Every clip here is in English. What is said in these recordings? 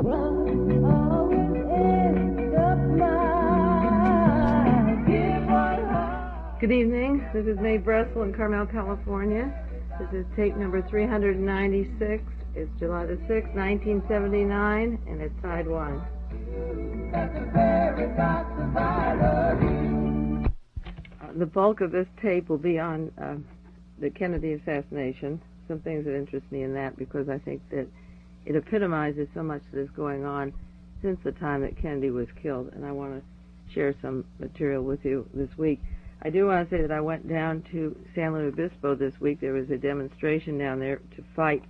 Good evening. This is Mae Brussell in Carmel, California. This is tape number 396. It's July the 6th, 1979, and it's side one. The bulk of this tape will be on the Kennedy assassination. Some things that interest me in that because I think that it epitomizes so much that is going on since the time that Kennedy was killed, and I want to share some material with you this week. I do want to say that I went down to San Luis Obispo this week. There was a demonstration down there to fight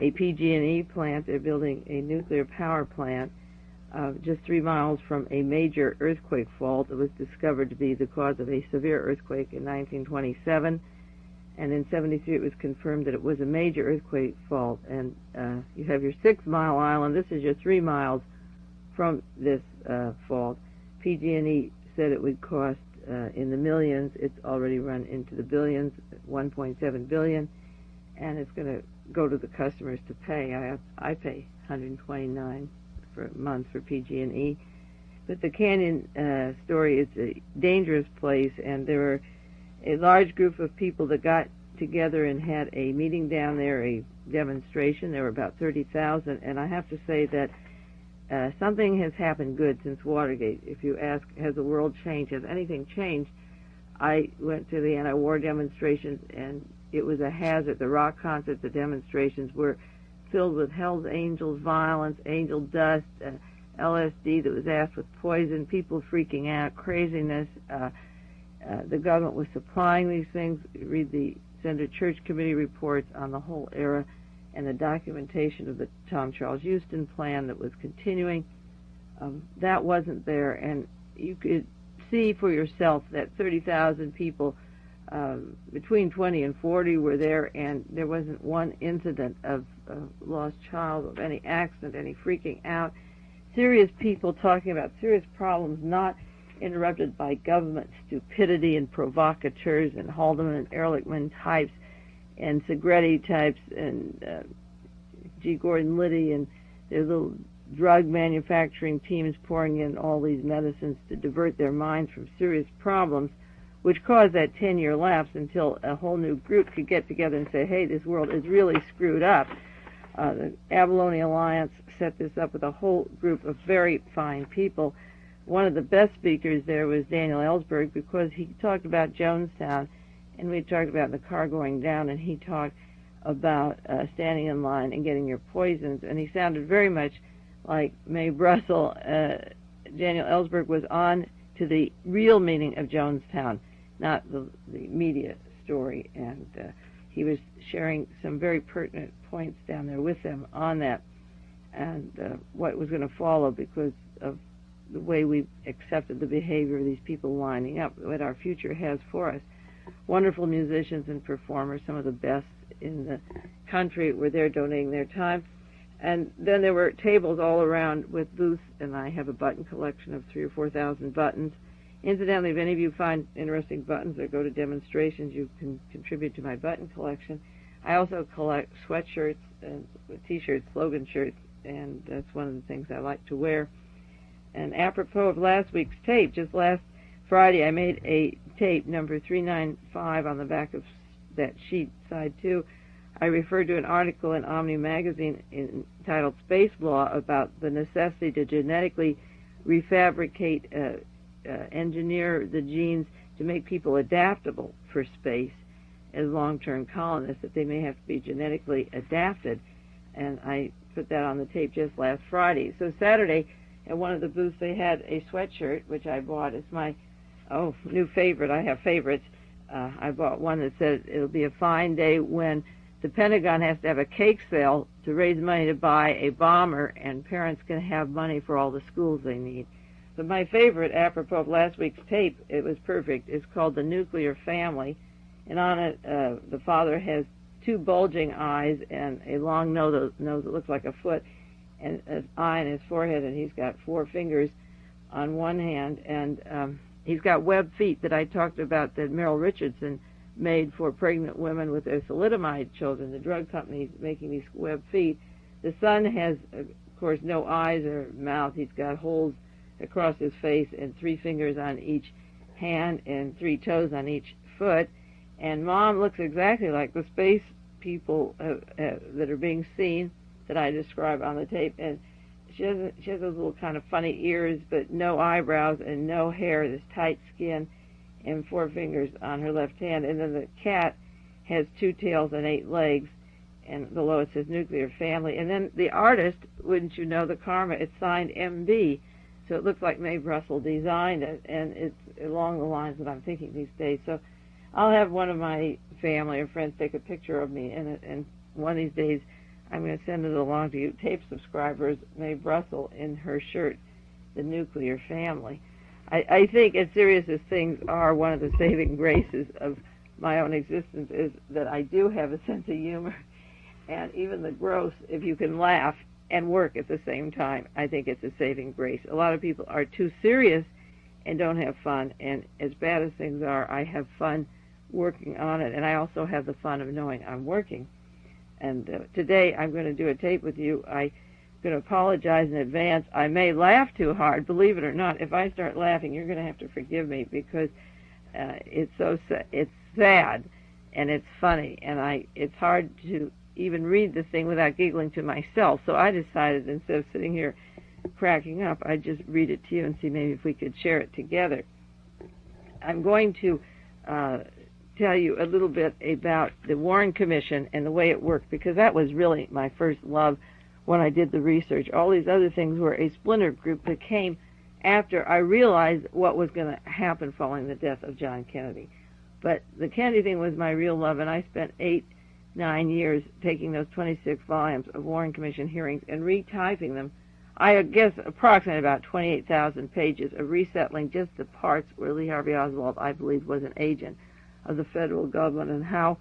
a PG&E plant. They're building a nuclear power plant just 3 miles from a major earthquake fault that was discovered to be the cause of a severe earthquake in 1927. And in 73 it was confirmed that it was a major earthquake fault. And you have your 6-mile island. This is your 3 miles from this fault. PG&E said it would cost in the millions. It's already run into the billions, 1.7 billion, and it's going to go to the customers to pay. I pay $129 for a month for PG&E. But the Canyon story is a dangerous place, and there were a large group of people that got together and had a meeting down there, a demonstration. There were about 30,000, and I have to say that something has happened good since Watergate. If you ask, has the world changed? Has anything changed? I went to the anti-war demonstrations, and it was a hazard. The rock concerts, the demonstrations were filled with Hell's Angels violence, angel dust, LSD that was asked with poison, people freaking out, craziness. The government was supplying these things. Read the Senator Church Committee reports on the whole era and the documentation of the Tom Charles Houston plan that was continuing. That wasn't there, and you could see for yourself that 30,000 people between 20 and 40 were there, and there wasn't one incident of lost child, of any accident, any freaking out. Serious people talking about serious problems, not interrupted by government stupidity and provocateurs and Haldeman and Ehrlichman types and Segretti types and G. Gordon Liddy and their little drug manufacturing teams pouring in all these medicines to divert their minds from serious problems, which caused that 10-year lapse until a whole new group could get together and say, hey, this world is really screwed up. The Abalone Alliance set this up with a whole group of very fine people. One of the best speakers there was Daniel Ellsberg, because he talked about Jonestown, and we talked about the car going down, and he talked about standing in line and getting your poisons, and he sounded very much like Mae Brussell. Daniel Ellsberg was on to the real meaning of Jonestown, not the media story, and he was sharing some very pertinent points down there with them on that, and what was going to follow because of the way we accepted the behavior of these people lining up, what our future has for us. Wonderful musicians and performers, some of the best in the country, were there donating their time. And then there were tables all around with booths, and I have a button collection of 3,000 or 4,000 buttons. Incidentally, if any of you find interesting buttons or go to demonstrations, you can contribute to my button collection. I also collect sweatshirts and T-shirts, slogan shirts, and that's one of the things I like to wear. And apropos of last week's tape, just last Friday I made a tape, number 395, on the back of that sheet, side 2. I referred to an article in Omni magazine entitled Space Law about the necessity to genetically refabricate, engineer the genes to make people adaptable for space as long-term colonists, that they may have to be genetically adapted. And I put that on the tape just last Friday. So Saturday, at one of the booths, they had a sweatshirt, which I bought. It's my new favorite. I have favorites. I bought one that said it'll be a fine day when the Pentagon has to have a cake sale to raise money to buy a bomber, and parents can have money for all the schools they need. But my favorite, apropos of last week's tape, it was perfect, is called The Nuclear Family. And on it, the father has 2 bulging eyes and a long nose that looks like a foot, and an eye on his forehead, and he's got 4 fingers on one hand, and he's got webbed feet that I talked about that Meryl Richardson made for pregnant women with their thalidomide children, the drug companies making these webbed feet. The son has course, no eyes or mouth. He's got holes across his face and 3 fingers on each hand and 3 toes on each foot. And Mom looks exactly like the space people that are being seen that I describe on the tape. And she has those little kind of funny ears, but no eyebrows and no hair, this tight skin, and 4 fingers on her left hand. And then the cat has 2 tails and 8 legs, and below it says nuclear family. And then the artist, wouldn't you know, the karma, it's signed MB, so it looks like Mae Brussell designed it, and it's along the lines that I'm thinking these days. So I'll have one of my family or friends take a picture of me in it, and one of these days I'm going to send it along to you tape subscribers, Mae Brussell in her shirt, the nuclear family. I think, as serious as things are, one of the saving graces of my own existence is that I do have a sense of humor. And even the gross, if you can laugh and work at the same time, I think it's a saving grace. A lot of people are too serious and don't have fun. And as bad as things are, I have fun working on it. And I also have the fun of knowing I'm working. And today I'm going to do a tape with you. I'm going to apologize in advance. I may laugh too hard, believe it or not. If I start laughing, you're going to have to forgive me, because it's sad and it's funny, and it's hard to even read the thing without giggling to myself. So I decided, instead of sitting here cracking up, I'd just read it to you and see maybe if we could share it together. I'm going to tell you a little bit about the Warren Commission and the way it worked, because that was really my first love when I did the research. All these other things were a splinter group that came after I realized what was going to happen following the death of John Kennedy. But the Kennedy thing was my real love, and I spent 8-9 years taking those 26 volumes of Warren Commission hearings and retyping them. I guess approximately about 28,000 pages of resettling just the parts where Lee Harvey Oswald, I believe, was an agent of the federal government, and how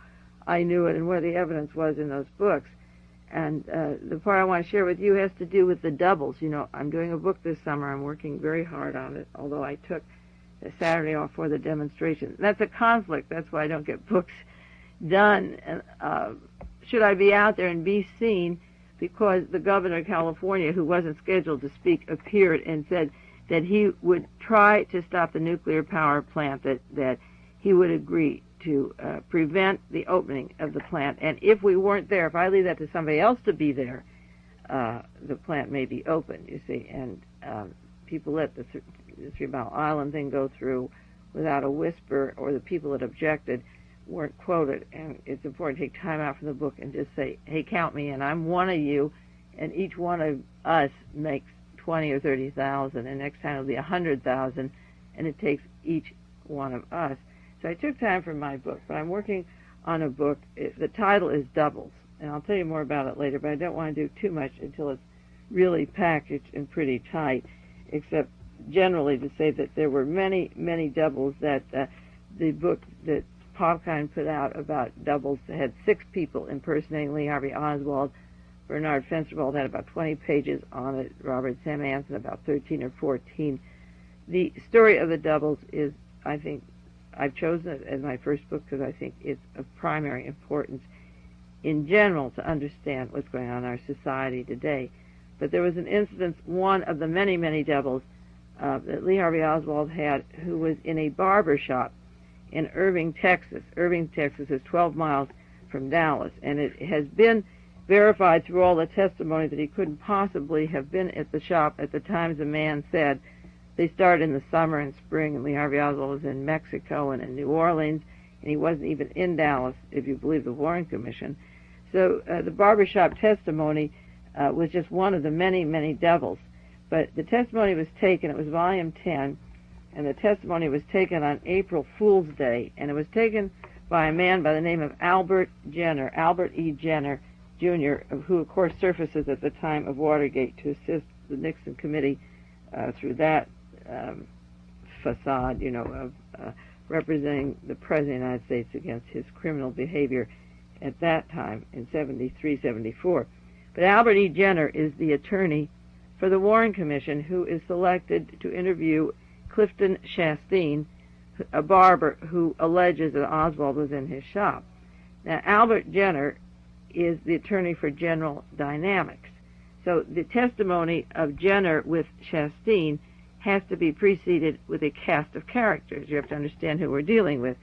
I knew it and where the evidence was in those books. And the part I want to share with you has to do with the doubles. You know, I'm doing a book this summer. I'm working very hard on it, although I took a Saturday off for the demonstration. That's a conflict. That's why I don't get books done. And should I be out there and be seen, because the governor of California, who wasn't scheduled to speak, appeared and said that he would try to stop the nuclear power plant, that he would agree to prevent the opening of the plant. And if we weren't there, if I leave that to somebody else to be there, the plant may be open, you see. And people let the 3 Mile Island thing go through without a whisper, or the people that objected weren't quoted. And it's important to take time out from the book and just say, hey, count me in. I'm one of you, and each one of us makes 20 or 30,000, and next time it'll be 100,000, and it takes each one of us. So I took time for my book, but I'm working on a book. The title is Doubles, and I'll tell you more about it later, but I don't want to do too much until it's really packaged and pretty tight, except generally to say that there were many, many doubles. That the book that Popkind put out about doubles had 6 people impersonating Lee Harvey Oswald. Bernard Fensterwald had about 20 pages on it. Robert Sam Anson about 13 or 14. The story of the doubles is, I think, I've chosen it as my first book because I think it's of primary importance in general to understand what's going on in our society today. But there was an incident, one of the many, many doubles that Lee Harvey Oswald had, who was in a barber shop in Irving, Texas. Irving, Texas is 12 miles from Dallas, and it has been verified through all the testimony that he couldn't possibly have been at the shop at the times the man said. They started in the summer and spring, and Lee Harvey Oswald was in Mexico and in New Orleans, and he wasn't even in Dallas, if you believe the Warren Commission. So the barbershop testimony was just one of the many, many doubles. But the testimony was taken, it was volume 10, and the testimony was taken on April Fool's Day, and it was taken by a man by the name of Albert Jenner, Albert E. Jenner, Jr., who, of course, surfaces at the time of Watergate to assist the Nixon committee through that facade, of representing the President of the United States against his criminal behavior at that time in 73, 74. But Albert E. Jenner is the attorney for the Warren Commission, who is selected to interview Clifton Shasteen, a barber who alleges that Oswald was in his shop. Now, Albert Jenner is the attorney for General Dynamics. So the testimony of Jenner with Shasteen has to be preceded with a cast of characters. You have to understand who we're dealing with.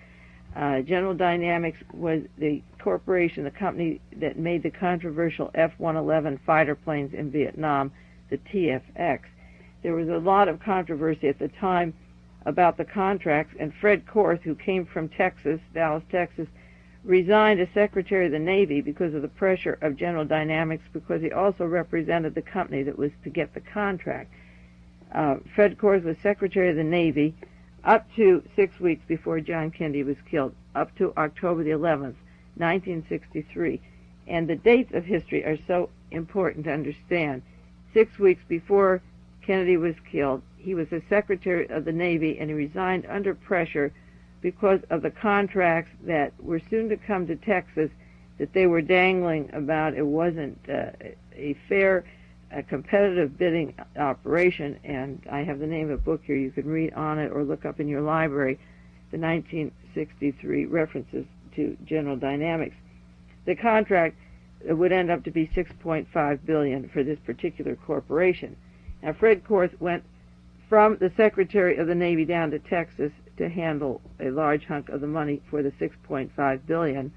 General Dynamics was the corporation, the company that made the controversial F-111 fighter planes in Vietnam, the TFX. There was a lot of controversy at the time about the contracts, and Fred Korth, who came from Texas, Dallas, Texas, resigned as Secretary of the Navy because of the pressure of General Dynamics, because he also represented the company that was to get the contract. Fred Korth was Secretary of the Navy up to 6 weeks before John Kennedy was killed, up to October the 11th, 1963. And the dates of history are so important to understand. 6 weeks before Kennedy was killed, he was the Secretary of the Navy, and he resigned under pressure because of the contracts that were soon to come to Texas that they were dangling about. It wasn't a fair, competitive bidding operation, and I have the name of a book here. You can read on it or look up in your library the 1963 references to General Dynamics. The contract would end up to be $6.5 billion for this particular corporation. Now, Fred Korth went from the Secretary of the Navy down to Texas to handle a large hunk of the money for the $6.5 billion,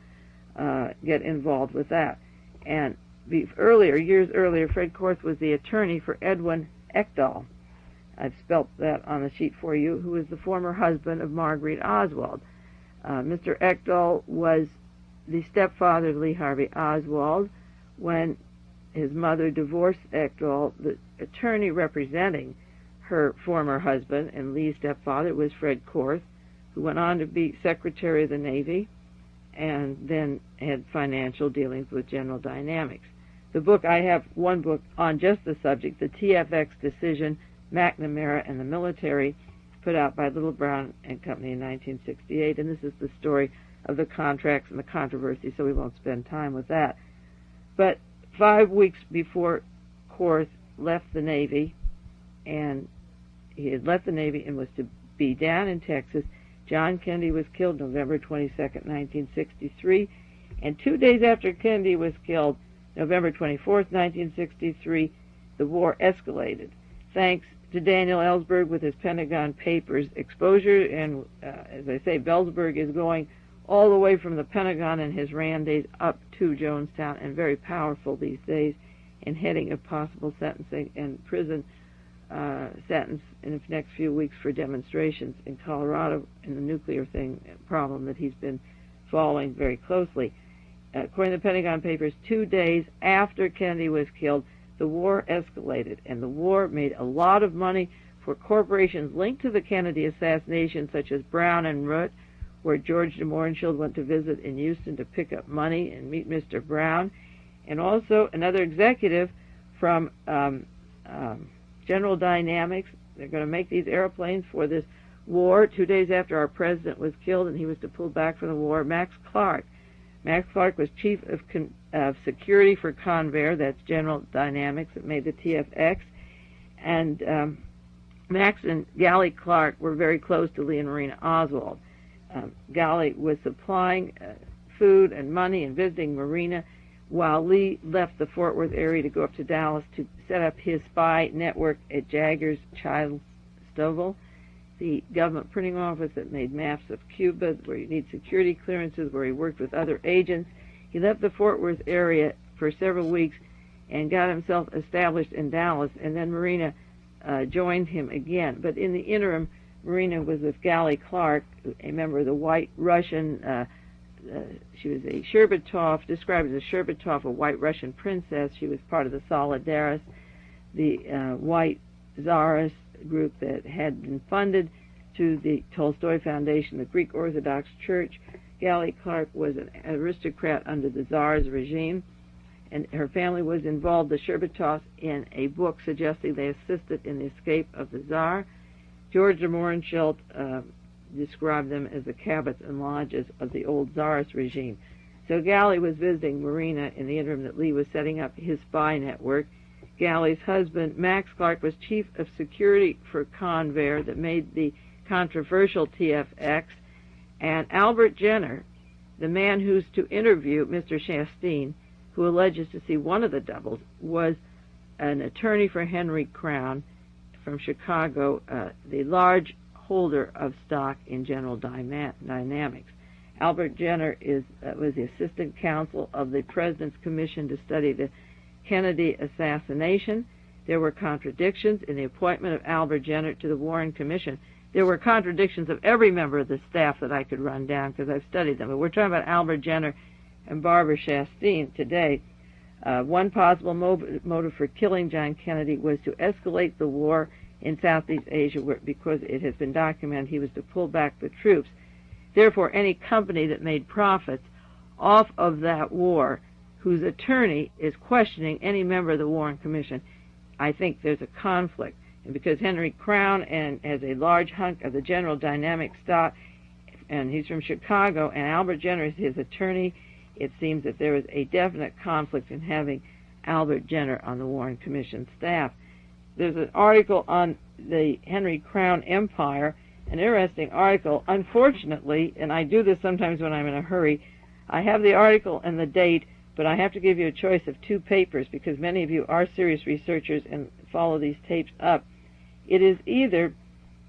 get involved with that. And years earlier, Fred Korth was the attorney for Edwin Ekdahl. I've spelt that on the sheet for you, who was the former husband of Marguerite Oswald. Mr. Ekdahl was the stepfather of Lee Harvey Oswald. When his mother divorced Ekdahl, the attorney representing her former husband and Lee's stepfather was Fred Korth, who went on to be Secretary of the Navy and then had financial dealings with General Dynamics. I have one book on just the subject, the TFX Decision, McNamara and the Military, put out by Little Brown and Company in 1968, and this is the story of the contracts and the controversy, so we won't spend time with that. But 5 weeks before Korth left the Navy, and he had left the Navy and was to be down in Texas, John Kennedy was killed November 22nd, 1963, and 2 days after Kennedy was killed, November 24th, 1963, the war escalated. Thanks to Daniel Ellsberg with his Pentagon Papers exposure, and as I say, Ellsberg is going all the way from the Pentagon in his Rand days up to Jonestown, and very powerful these days in heading a possible sentencing and prison sentence in the next few weeks for demonstrations in Colorado in the nuclear problem that he's been following very closely. According to the Pentagon Papers, 2 days after Kennedy was killed, the war escalated, and the war made a lot of money for corporations linked to the Kennedy assassination, such as Brown and Root, where George de Mohrenschildt went to visit in Houston to pick up money and meet Mr. Brown, and also another executive from General Dynamics. They're going to make these airplanes for this war 2 days after our president was killed, and he was to pull back from the war. Max Clark. Max Clark was chief of security for Convair, that's General Dynamics, that made the TFX, and Max and Gally Clark were very close to Lee and Marina Oswald. Gally was supplying food and money and visiting Marina, while Lee left the Fort Worth area to go up to Dallas to set up his spy network at Jaggers Child Stovall, the government printing office that made maps of Cuba, where you need security clearances, where he worked with other agents. He left the Fort Worth area for several weeks and got himself established in Dallas, and then Marina joined him again. But in the interim, Marina was with Gally Clark, a member of the White Russian. She was a Sherbatov, described as a Sherbatov, a White Russian princess. She was part of the Solidaris, the White Tsarist group that had been funded to the Tolstoy Foundation, the Greek Orthodox Church. Gally Clark was an aristocrat under the Tsar's regime, and her family was involved, the Sherbatovs, in a book suggesting they assisted in the escape of the Tsar. George de Mohrenschildt described them as the Cabots and Lodges of the old Tsarist regime. So Gally was visiting Marina in the interim that Lee was setting up his spy network. Gally's husband, Max Clark, was chief of security for Convair that made the controversial TFX, and Albert Jenner, the man who's to interview Mr. Shasteen, who alleges to see one of the doubles, was an attorney for Henry Crown from Chicago, the large holder of stock in General Dynamics. Albert Jenner was the assistant counsel of the President's Commission to study the Kennedy assassination. There were contradictions in the appointment of Albert Jenner to the Warren Commission. There were contradictions of every member of the staff that I could run down because I've studied them. But we're talking about Albert Jenner and Barbara Shasteen today. One possible motive for killing John Kennedy was to escalate the war in Southeast Asia because it has been documented he was to pull back the troops. Therefore, any company that made profits off of that war, whose attorney is questioning any member of the Warren Commission, I think there's a conflict. And because Henry Crown has a large hunk of the General Dynamics stock, and he's from Chicago, and Albert Jenner is his attorney, it seems that there is a definite conflict in having Albert Jenner on the Warren Commission staff. There's an article on the Henry Crown Empire, an interesting article. Unfortunately, and I do this sometimes when I'm in a hurry, I have the article and the date, but I have to give you a choice of two papers because many of you are serious researchers and follow these tapes up. It is either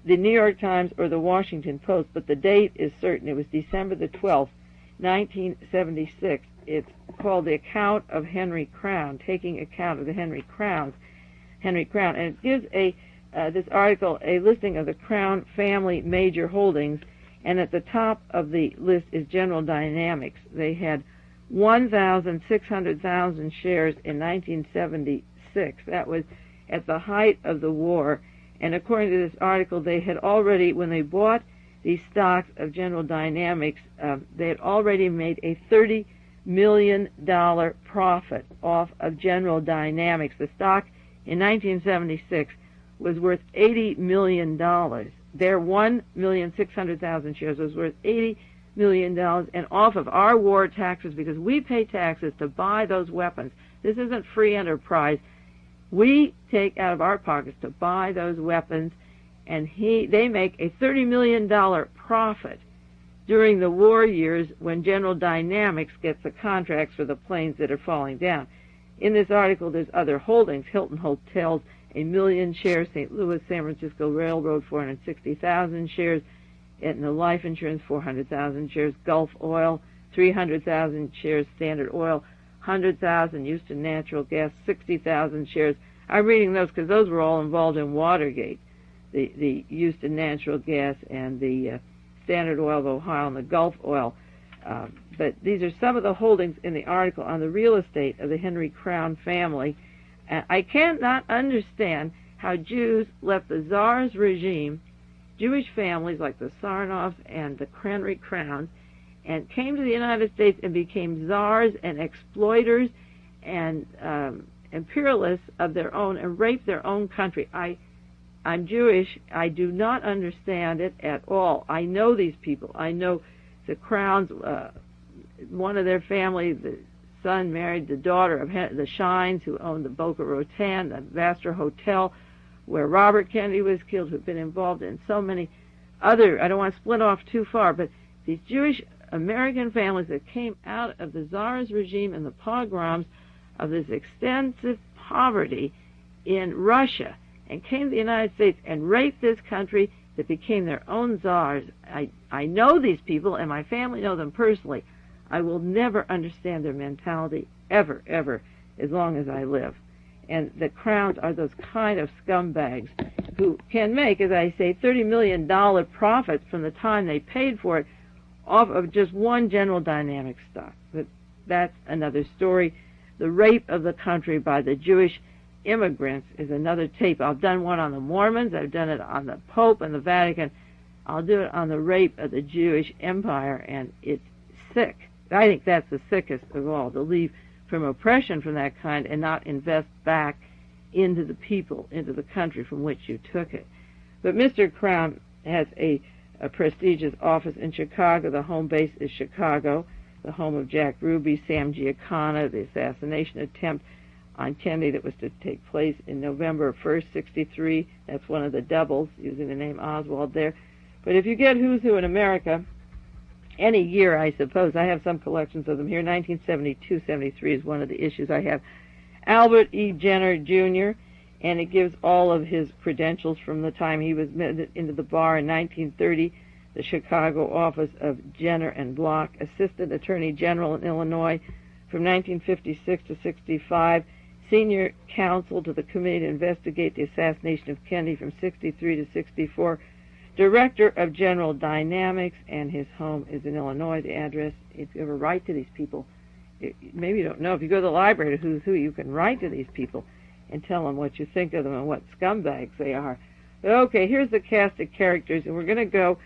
the New York Times or the Washington Post, but the date is certain. It was December the 12th, 1976. It's called The Account of Henry Crown, Taking Account of the Henry Crown, and it gives this article a listing of the Crown family major holdings, and at the top of the list is General Dynamics. They had 1,600,000 shares in 1976. That was at the height of the war, and according to this article, they had already, when they bought these stocks of General Dynamics, they had already made a $30 million profit off of General Dynamics. The stock in 1976 was worth $80 million. Their 1,600,000 shares was worth $80 million, and off of our war taxes, because we pay taxes to buy those weapons. This isn't free enterprise. We take out of our pockets to buy those weapons, and they make a $30 million profit during the war years when General Dynamics gets the contracts for the planes that are falling down. In this article, there's other holdings: Hilton Hotels, 1 million shares; St. Louis, San Francisco Railroad, 460,000 shares; Aetna Life Insurance, 400,000 shares; Gulf Oil, 300,000 shares; Standard Oil, 100,000; Houston Natural Gas, 60,000 shares. I'm reading those because those were all involved in Watergate, the Houston Natural Gas and the Standard Oil of Ohio and the Gulf Oil. But these are some of the holdings in the article on the real estate of the Henry Crown family. I cannot understand how Jews left the Tsar's regime, Jewish families like the Sarnoffs and the Henry Crowns, and came to the United States and became czars and exploiters and imperialists of their own and raped their own country. I'm Jewish. I do not understand it at all. I know these people. I know the Crowns. One of their family, the son married the daughter of the Shines, who owned the Boca Raton, the Vassar Hotel, where Robert Kennedy was killed, who've been involved in so many other, I don't want to split off too far, but these Jewish American families that came out of the Tsar's regime and the pogroms of this extensive poverty in Russia and came to the United States and raped this country that became their own czars. I know these people, and my family know them personally. I will never understand their mentality, ever, ever, as long as I live. And the Crowns are those kind of scumbags who can make, as I say, $30 million profits from the time they paid for it off of just one General Dynamics stock. But that's another story. The rape of the country by the Jewish immigrants is another tape. I've done one on the Mormons. I've done it on the Pope and the Vatican. I'll do it on the rape of the Jewish empire, and it's sick. I think that's the sickest of all, to leave from oppression from that kind and not invest back into the people, into the country from which you took it. But Mr. Crown has a prestigious office in Chicago. The home base is Chicago, the home of Jack Ruby, Sam Giancana, the assassination attempt on Kennedy that was to take place in November 1st, 1963. That's one of the doubles, using the name Oswald there. But if you get Who's Who in America, any year, I suppose, I have some collections of them here. 1972-73 is one of the issues I have. Albert E. Jenner, Jr., and it gives all of his credentials from the time he was admitted into the bar in 1930, the Chicago office of Jenner and Block, Assistant Attorney General in Illinois from 1956 to 65, Senior Counsel to the Committee to Investigate the Assassination of Kennedy from 63 to 64, Director of General Dynamics, and his home is in Illinois. The address, if you ever write to these people, maybe you don't know, if you go to the library to Who's Who, you can write to these people and tell them what you think of them and what scumbags they are. But okay, here's the cast of characters, and we're going to go,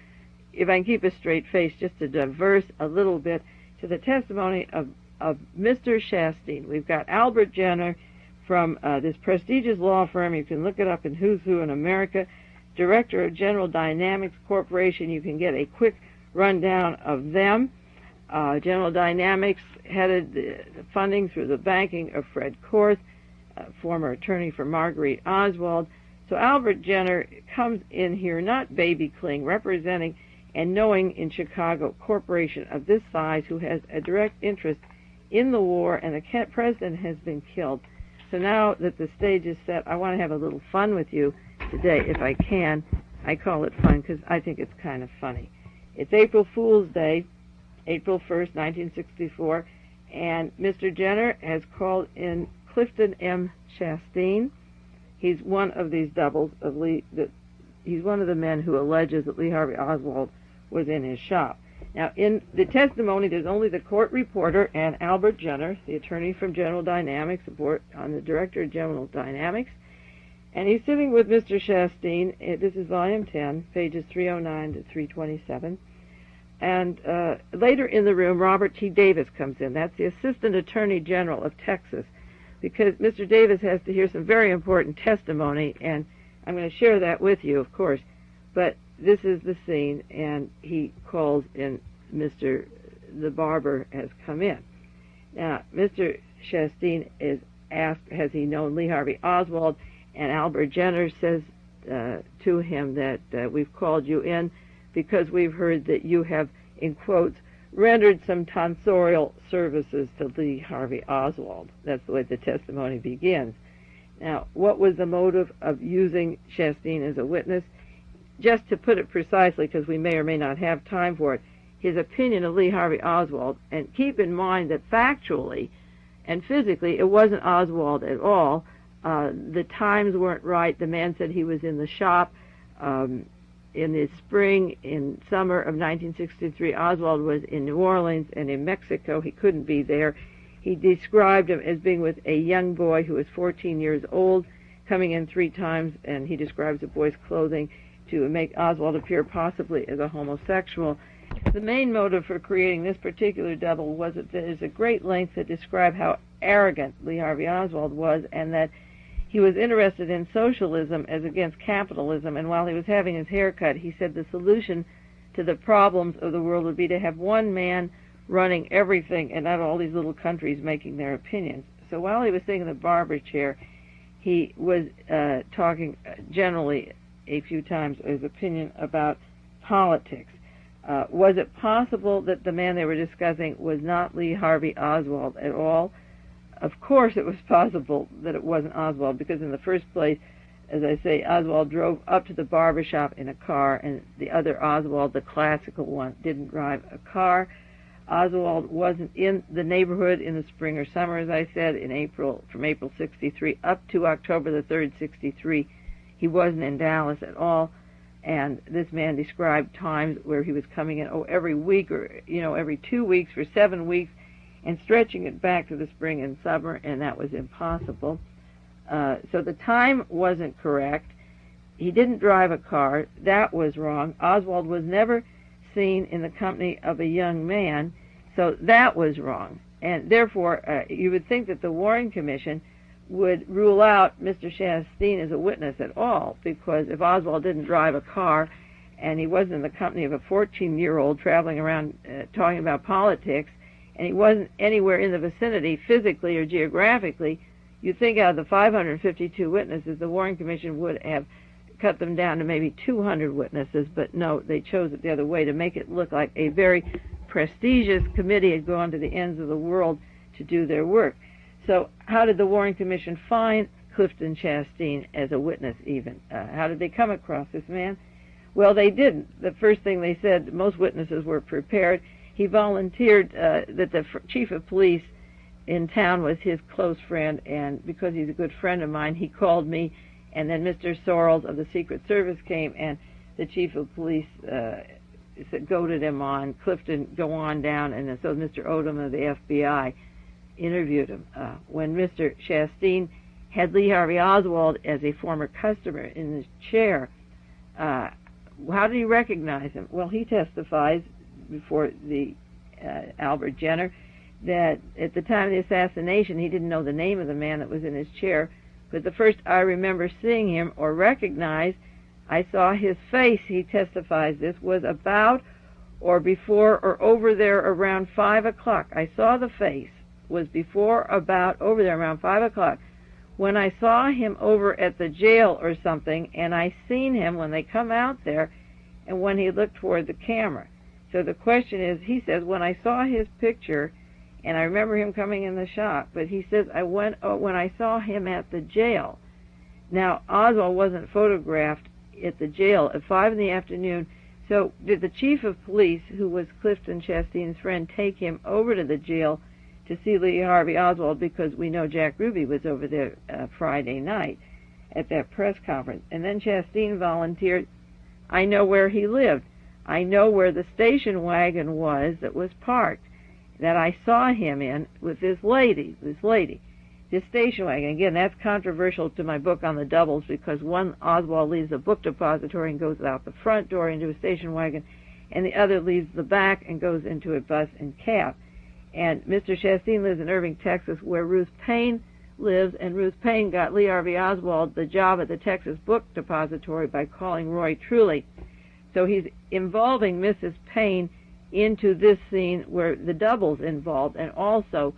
if I can keep a straight face, just to diverse a little bit, to the testimony of Mr. Shasteen. We've got Albert Jenner from this prestigious law firm. You can look it up in Who's Who in America. Director of General Dynamics Corporation. You can get a quick rundown of them. General Dynamics headed the funding through the banking of Fred Korth, former attorney for Marguerite Oswald. So Albert Jenner comes in here, not baby cling, representing and knowing in Chicago corporation of this size who has a direct interest in the war, and the president has been killed. So now that the stage is set, I want to have a little fun with you today, if I can. I call it fun because I think it's kind of funny. It's April Fool's Day, April 1st, 1964, and Mr. Jenner has called in Clifton M. Shasteen. He's one of these doubles of Lee. He's one of the men who alleges that Lee Harvey Oswald was in his shop. Now, in the testimony, there's only the court reporter and Albert Jenner, the attorney from General Dynamics, on the director of General Dynamics, and he's sitting with Mr. Shasteen. This is volume 10, pages 309 to 327. And later in the room, Robert T. Davis comes in. That's the Assistant Attorney General of Texas, because Mr. Davis has to hear some very important testimony, and I'm going to share that with you, of course. But this is the scene, and he calls in the barber has come in. Now, Mr. Shasteen is asked, has he known Lee Harvey Oswald? And Albert Jenner says to him that we've called you in because we've heard that you have, in quotes, rendered some tonsorial services to Lee Harvey Oswald. That's the way the testimony begins. Now, what was the motive of using Shasteen as a witness? Just to put it precisely, because we may or may not have time for it, his opinion of Lee Harvey Oswald, and keep in mind that factually and physically it wasn't Oswald at all. The times weren't right. The man said he was in the shop in the spring, in summer of 1963. Oswald was in New Orleans and in Mexico. He couldn't be there. He described him as being with a young boy who was 14 years old, coming in 3 times, and he describes the boy's clothing to make Oswald appear possibly as a homosexual. The main motive for creating this particular double was that there is a great length to describe how arrogant Lee Harvey Oswald was, and that he was interested in socialism as against capitalism, and while he was having his hair cut, he said the solution to the problems of the world would be to have one man running everything and not all these little countries making their opinions. So while he was sitting in the barber chair, he was talking generally a few times his opinion about politics. Was it possible that the man they were discussing was not Lee Harvey Oswald at all? Of course it was possible that it wasn't Oswald, because in the first place, as I say, Oswald drove up to the barber shop in a car, and the other Oswald, the classical one, didn't drive a car. Oswald wasn't in the neighborhood in the spring or summer, as I said, from April 63 up to October the 3rd, 63. He wasn't in Dallas at all, and this man described times where he was coming in, every week or, every 2 weeks for 7 weeks, and stretching it back to the spring and summer, and that was impossible. So the time wasn't correct. He didn't drive a car. That was wrong. Oswald was never seen in the company of a young man, so that was wrong. And therefore, you would think that the Warren Commission would rule out Mr. Shasteen as a witness at all, because if Oswald didn't drive a car and he wasn't in the company of a 14-year-old traveling around talking about politics, and he wasn't anywhere in the vicinity physically or geographically, you'd think out of the 552 witnesses, the Warren Commission would have cut them down to maybe 200 witnesses, but no, they chose it the other way to make it look like a very prestigious committee had gone to the ends of the world to do their work. So how did the Warren Commission find Clifton Shasteen as a witness even? How did they come across this man? Well, they didn't. The first thing they said, most witnesses were prepared. He volunteered that the chief of police in town was his close friend, and because he's a good friend of mine, he called me, and then Mr. Sorrells of the Secret Service came, and the chief of police goaded him on, Clifton, go on down, and so Mr. Odom of the FBI interviewed him. When Mr. Shasteen had Lee Harvey Oswald as a former customer in his chair, how did he recognize him? Well, he testifies before the Albert Jenner that at the time of the assassination he didn't know the name of the man that was in his chair, but the first I remember seeing him or recognize, I saw his face, he testifies this, was about or before or over there around 5 o'clock. I saw the face, was before, about, over there around 5 o'clock. When I saw him over at the jail or something, and I seen him when they come out there and when he looked toward the camera. So the question is, he says, when I saw his picture, and I remember him coming in the shop, but he says, when I saw him at the jail. Now, Oswald wasn't photographed at the jail at 5 in the afternoon, so did the chief of police, who was Clifton Shasteen's friend, take him over to the jail to see Lee Harvey Oswald, because we know Jack Ruby was over there Friday night at that press conference. And then Shasteen volunteered, I know where he lived. I know where the station wagon was that was parked, that I saw him in with this lady. This station wagon. Again, that's controversial to my book on the doubles, because one, Oswald leaves a book depository and goes out the front door into a station wagon, and the other leaves the back and goes into a bus and cab. And Mr. Shasteen lives in Irving, Texas, where Ruth Payne lives, and Ruth Payne got Lee Harvey Oswald the job at the Texas Book Depository by calling Roy Truly. So he's involving Mrs. Payne into this scene where the double's involved, and also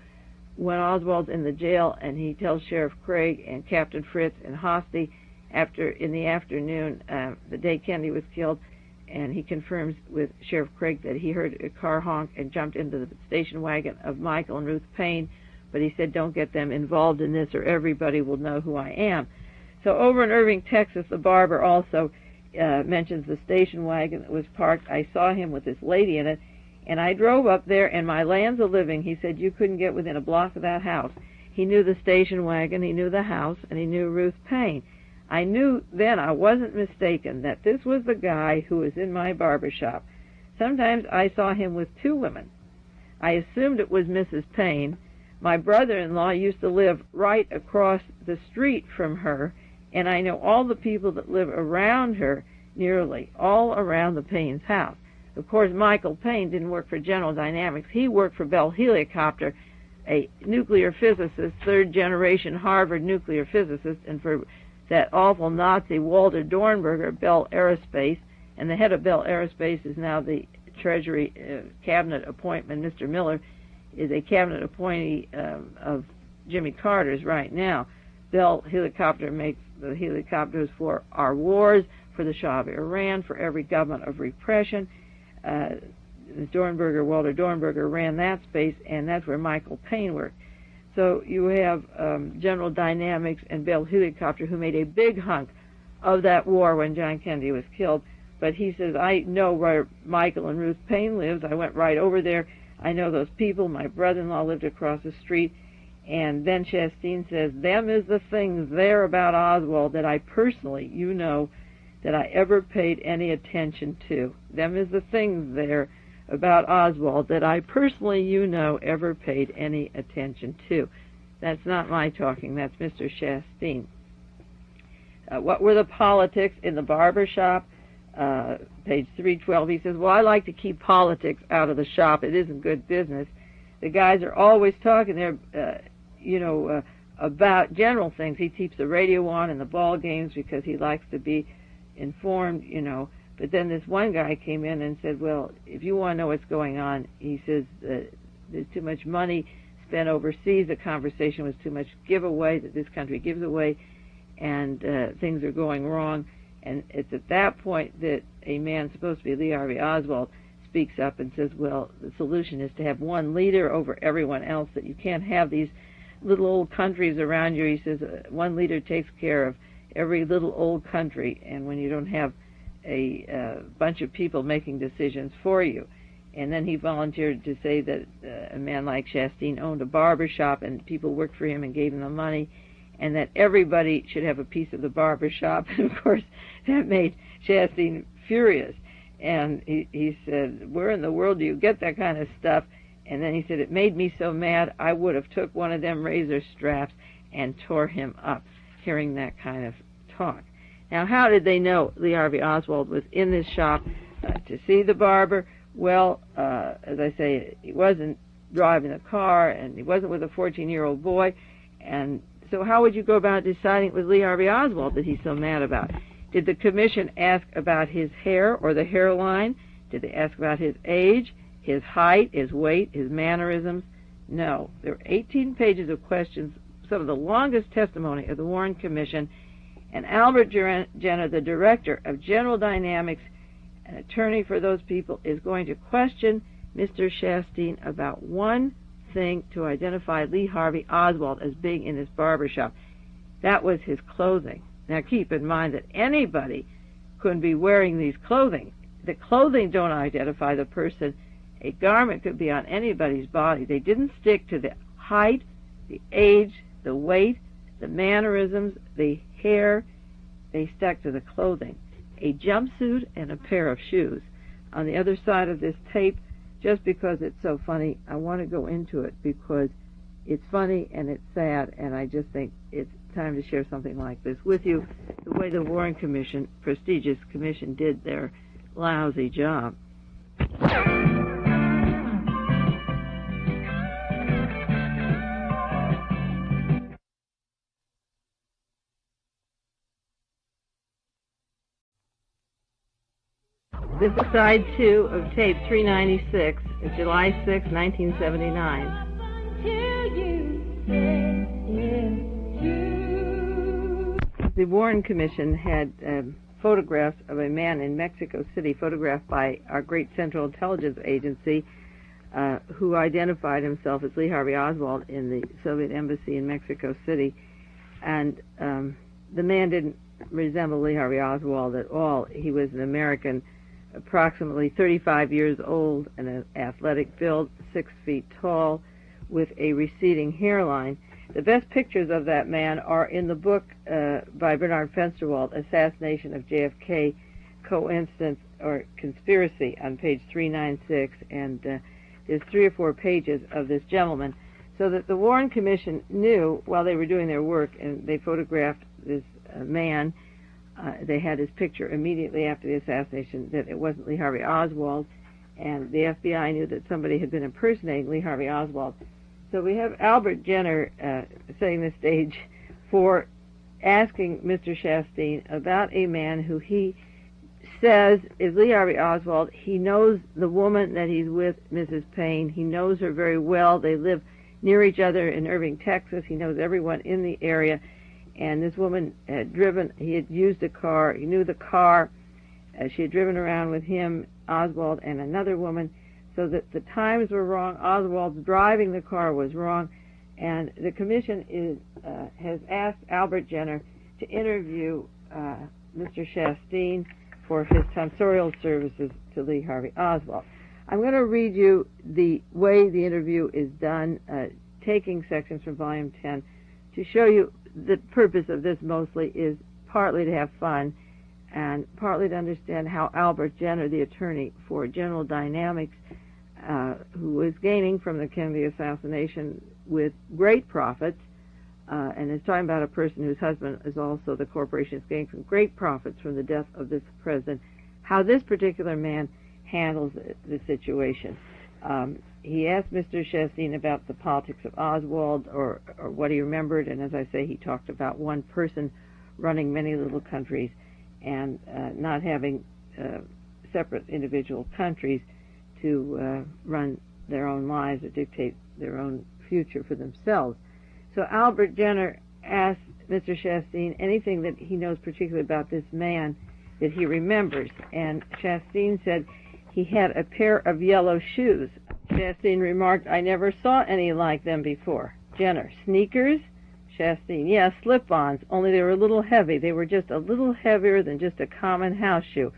when Oswald's in the jail and he tells Sheriff Craig and Captain Fritz and Hosty in the afternoon, the day Kennedy was killed, and he confirms with Sheriff Craig that he heard a car honk and jumped into the station wagon of Michael and Ruth Payne, but he said, don't get them involved in this or everybody will know who I am. So over in Irving, Texas, the barber also mentions the station wagon that was parked. I saw him with this lady in it, and I drove up there, and my lands of living, he said, you couldn't get within a block of that house. He knew the station wagon, he knew the house, and he knew Ruth Payne. I knew then, I wasn't mistaken, that this was the guy who was in my barber shop. Sometimes I saw him with two women. I assumed it was Mrs. Payne. My brother-in-law used to live right across the street from her, and I know all the people that live around her, nearly all around the Payne's house. Of course, Michael Payne didn't work for General Dynamics. He worked for Bell Helicopter, a nuclear physicist, third-generation Harvard nuclear physicist, and for that awful Nazi Walter Dornberger, Bell Aerospace, and the head of Bell Aerospace is now the Treasury cabinet appointment. Mr. Miller is a cabinet appointee of Jimmy Carter's right now. Bell Helicopter makes the helicopters for our wars, for the Shah of Iran, for every government of repression. Walter Dornberger ran that space, and that's where Michael Payne worked. So you have General Dynamics and Bell Helicopter, who made a big hunk of that war when John Kennedy was killed. But he says, I know where Michael and Ruth Payne lives. I went right over there. I know those people. My brother-in-law lived across the street. And then Shasteen says, them is the things there about Oswald that I personally, that I ever paid any attention to. Them is the things there about Oswald that I personally, ever paid any attention to. That's not my talking, that's Mr. Shasteen. What were the politics in the barber shop? Page 312, he says, well, I like to keep politics out of the shop. It isn't good business. The guys are always talking there, about general things. He keeps the radio on in the ball games because he likes to be informed, But then this one guy came in and said, well, if you want to know what's going on, he says, there's too much money spent overseas. The conversation was too much giveaway that this country gives away, and things are going wrong. And it's at that point that a man supposed to be Lee Harvey Oswald speaks up and says, well, the solution is to have one leader over everyone else, that you can't have these little old countries around you. He says one leader takes care of every little old country, and when you don't have a bunch of people making decisions for you. And then he volunteered to say that a man like Shasteen owned a barber shop, and people worked for him and gave him the money, and that everybody should have a piece of the barber shop. And of course, that made Shasteen furious. And he said, "Where in the world do you get that kind of stuff?" And then he said, "It made me so mad, I would have took one of them razor straps and tore him up," hearing that kind of talk. Now, how did they know Lee Harvey Oswald was in this shop to see the barber? Well, as I say, he wasn't driving the car, and he wasn't with a 14-year-old boy. And so how would you go about deciding it was Lee Harvey Oswald that he's so mad about? Did the commission ask about his hair or the hairline? Did they ask about his age, his height, his weight, his mannerisms? No. There were 18 pages of questions, some of the longest testimony of the Warren Commission, and Albert Jenner, the director of General Dynamics, an attorney for those people, is going to question Mr. Shasteen about one thing to identify Lee Harvey Oswald as being in this barber shop. That was his clothing. Now keep in mind that anybody couldn't be wearing these clothing. The clothing don't identify the person. A garment could be on anybody's body. They didn't stick to the height, the age, the weight, the mannerisms, the hair. They stuck to the clothing. A jumpsuit and a pair of shoes. On the other side of this tape, just because it's so funny, I want to go into it because it's funny and it's sad, and I just think it's time to share something like this with you, the way the Warren Commission, prestigious commission, did their lousy job. This is side 2 of tape 396, July 6, 1979. The Warren Commission had photographs of a man in Mexico City, photographed by our great Central Intelligence Agency, who identified himself as Lee Harvey Oswald in the Soviet embassy in Mexico City. And the man didn't resemble Lee Harvey Oswald at all. He was an American, approximately 35 years old, and an athletic build, 6 feet tall, with a receding hairline. The best pictures of that man are in the book by Bernard Fensterwald, Assassination of JFK, Coincidence or Conspiracy, on page 396, and there's 3 or 4 pages of this gentleman, so that the Warren Commission knew while they were doing their work, and they photographed this man. They had his picture immediately after the assassination, that it wasn't Lee Harvey Oswald, and the FBI knew that somebody had been impersonating Lee Harvey Oswald. So we have Albert Jenner setting the stage for asking Mr. Shasteen about a man who he says is Lee Harvey Oswald. He knows the woman that he's with, Mrs. Payne. He knows her very well. They live near each other in Irving, Texas. He knows everyone in the area. And this woman had driven, he had used a car, he knew the car, she had driven around with him, Oswald, and another woman, so that the times were wrong. Oswald's driving the car was wrong, and the commission has asked Albert Jenner to interview Mr. Shasteen for his tonsorial services to Lee Harvey Oswald. I'm going to read you the way the interview is done, taking sections from Volume 10, to show you the purpose of this mostly is partly to have fun and partly to understand how Albert Jenner, the attorney for General Dynamics, who was gaining from the Kennedy assassination with great profits, and is talking about a person whose husband is also the corporation is gaining from great profits from the death of this president, how this particular man handles the situation. He asked Mr. Shasteen about the politics of Oswald, or what he remembered, and as I say, he talked about one person running many little countries and not having separate individual countries to run their own lives or dictate their own future for themselves. So Albert Jenner asked Mr. Shasteen anything that he knows particularly about this man that he remembers, and Shasteen said he had a pair of yellow shoes. Shasteen remarked, "I never saw any like them before." Jenner, sneakers? Shasteen, yes, slip-ons, only they were a little heavy. They were just a little heavier than just a common house shoe.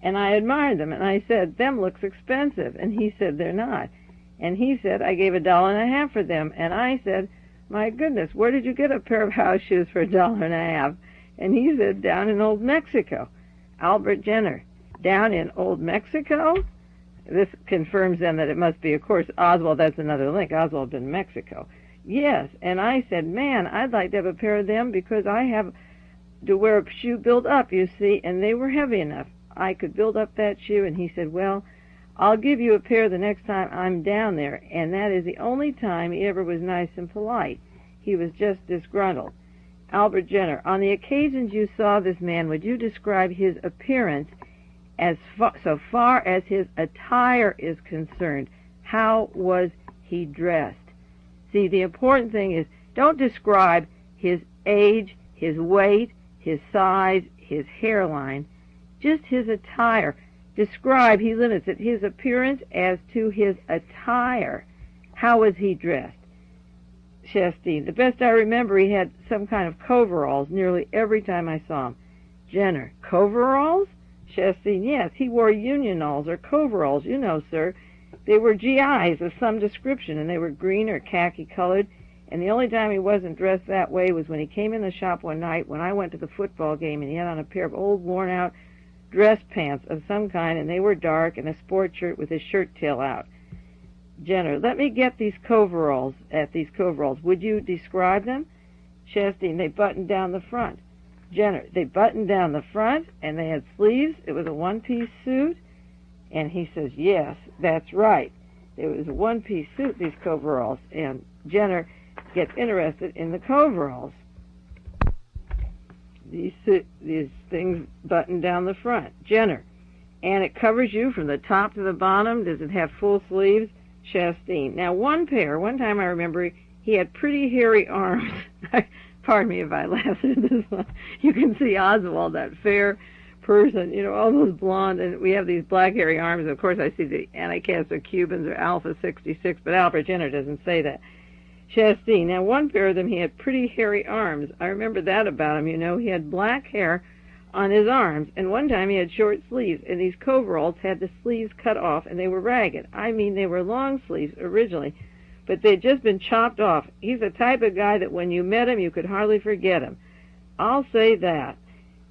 And I admired them, and I said, them looks expensive. And he said, they're not. And he said, I gave $1.50 for them. And I said, my goodness, where did you get a pair of house shoes for $1.50? And he said, down in Old Mexico. Albert Jenner, down in Old Mexico? This confirms then that it must be, of course, Oswald. That's another link. Oswald in Mexico. Yes, and I said, man, I'd like to have a pair of them because I have to wear a shoe built up, you see, and they were heavy enough. I could build up that shoe, and he said, well, I'll give you a pair the next time I'm down there, and that is the only time he ever was nice and polite. He was just disgruntled. Albert Jenner, on the occasions you saw this man, would you describe his appearance so far as his attire is concerned? How was he dressed? See, the important thing is, don't describe his age, his weight, his size, his hairline, just his attire. Describe, he limits it, his appearance as to his attire. How was he dressed? Shasteen, the best I remember, he had some kind of coveralls nearly every time I saw him. Jenner, coveralls? Shasteen, yes, he wore unionalls or coveralls, you know, sir. They were GIs of some description, and they were green or khaki-colored, and the only time he wasn't dressed that way was when he came in the shop one night when I went to the football game, and he had on a pair of old, worn-out dress pants of some kind, and they were dark, and a sport shirt with his shirt tail out. Jenner, let me get these coveralls. Would you describe them? Shasteen, they buttoned down the front. Jenner, they buttoned down the front, and they had sleeves. It was a one-piece suit. And he says, yes, that's right. It was a one-piece suit, these coveralls. And Jenner gets interested in the coveralls. These things button down the front. Jenner, and it covers you from the top to the bottom. Does it have full sleeves? Shasteen. Now, one time I remember he had pretty hairy arms. Pardon me if I laugh at this one. You can see Oswald, that fair person, you know, all those blonde, and we have these black hairy arms. Of course, I see the anti-casts are Cubans or Alpha 66, but Albert Jenner doesn't say that. Shasteen, now one pair of them, he had pretty hairy arms. I remember that about him, you know. He had black hair on his arms, and one time he had short sleeves, and these coveralls had the sleeves cut off, and they were ragged. I mean, they were long sleeves originally, but they'd just been chopped off. He's the type of guy that when you met him, you could hardly forget him. I'll say that.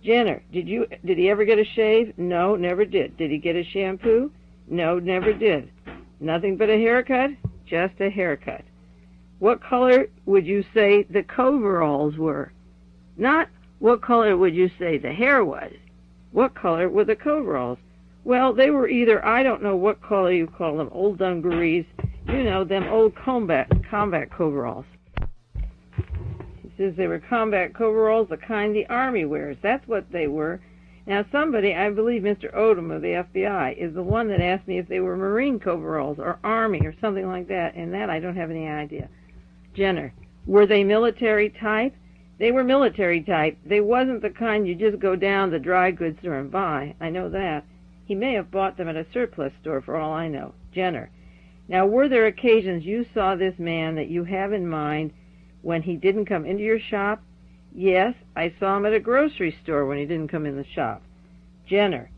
Jenner, did he ever get a shave? No, never did. Did he get a shampoo? No, never did. Nothing but a haircut? Just a haircut. What color would you say the coveralls were? Not what color would you say the hair was. What color were the coveralls? Well, they were either, I don't know what color you call them, old dungarees, you know, them old combat coveralls. Says they were combat coveralls, the kind the Army wears. That's what they were. Now, somebody, I believe Mr. Odom of the FBI, is the one that asked me if they were Marine coveralls or Army or something like that, and that I don't have any idea. Jenner, were they military type? They were military type. They wasn't the kind you just go down the dry goods store and buy. I know that. He may have bought them at a surplus store for all I know. Jenner, now were there occasions you saw this man that you have in mind when he didn't come into your shop? Yes, I saw him at a grocery store when he didn't come in the shop. Jenner,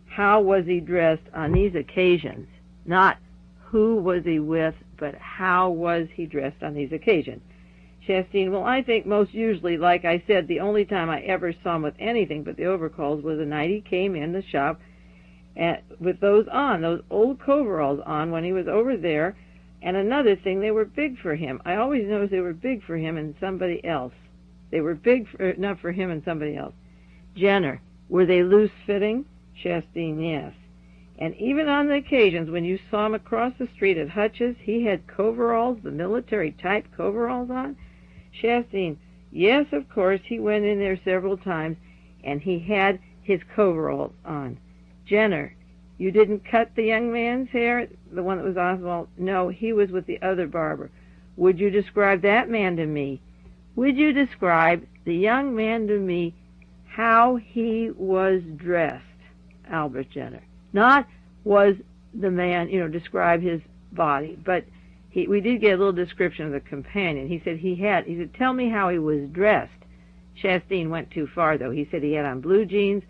how was he dressed on these occasions? Not who was he with, but how was he dressed on these occasions? Shasteen, well, I think most usually, like I said, the only time I ever saw him with anything but the overalls was the night he came in the shop with those on, those old coveralls on when he was over there. And another thing, they were big for him. I always noticed they were big for him and somebody else. They were big enough for him and somebody else. Jenner, were they loose-fitting? Shasteen, yes. And even on the occasions when you saw him across the street at Hutch's, he had coveralls, the military-type coveralls on? Shasteen, yes, of course, he went in there several times, and he had his coveralls on. Jenner, you didn't cut the young man's hair, the one that was Oswald? No, he was with the other barber. Would you describe that man to me? Would you describe the young man to me, how he was dressed? Albert Jenner. Not was the man, describe his body, but We did get a little description of the companion. He said, tell me how he was dressed. Shasteen went too far, though. He said he had on blue jeans.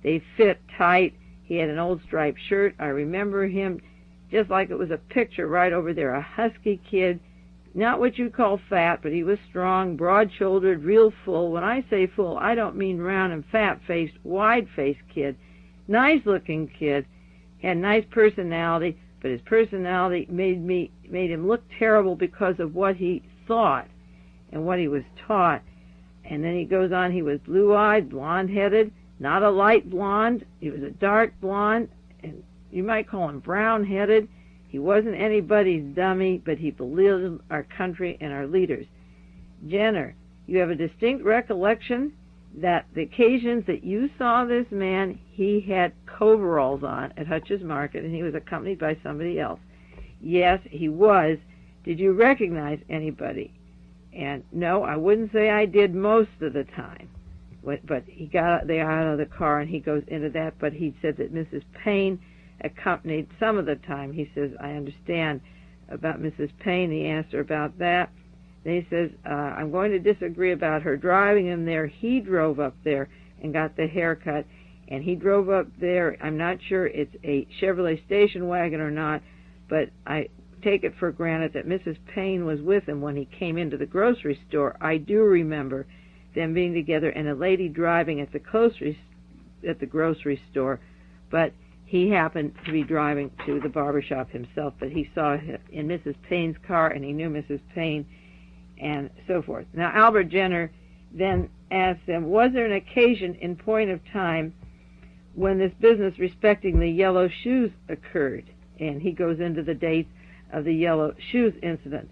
They fit tight. He had an old striped shirt. I remember him just like it was a picture right over there, a husky kid, not what you call fat, but he was strong, broad-shouldered, real full. When I say full, I don't mean round and fat-faced, wide-faced kid. Nice-looking kid, had nice personality, but his personality made him look terrible because of what he thought and what he was taught. And then he goes on, he was blue-eyed, blonde-headed, not a light blonde. He was a dark blonde, and you might call him brown-headed. He wasn't anybody's dummy, but he believed in our country and our leaders. Jenner, you have a distinct recollection that the occasions that you saw this man, he had coveralls on at Hutch's Market, and he was accompanied by somebody else. Yes, he was. Did you recognize anybody? And no, I wouldn't say I did most of the time. But he got out of the car, and he goes into that, but he said that Mrs. Payne accompanied some of the time. He says, I understand about Mrs. Payne. He asked her about that. Then he says, I'm going to disagree about her driving him there. He drove up there and got the haircut, and he drove up there. I'm not sure it's a Chevrolet station wagon or not, but I take it for granted that Mrs. Payne was with him when he came into the grocery store. I do remember them being together and a lady driving at the grocery store, but he happened to be driving to the barbershop himself, but he saw him in Mrs. Payne's car, and he knew Mrs. Payne, and so forth. Now, Albert Jenner then asked them, was there an occasion in point of time when this business respecting the yellow shoes occurred? And he goes into the dates of the yellow shoes incident.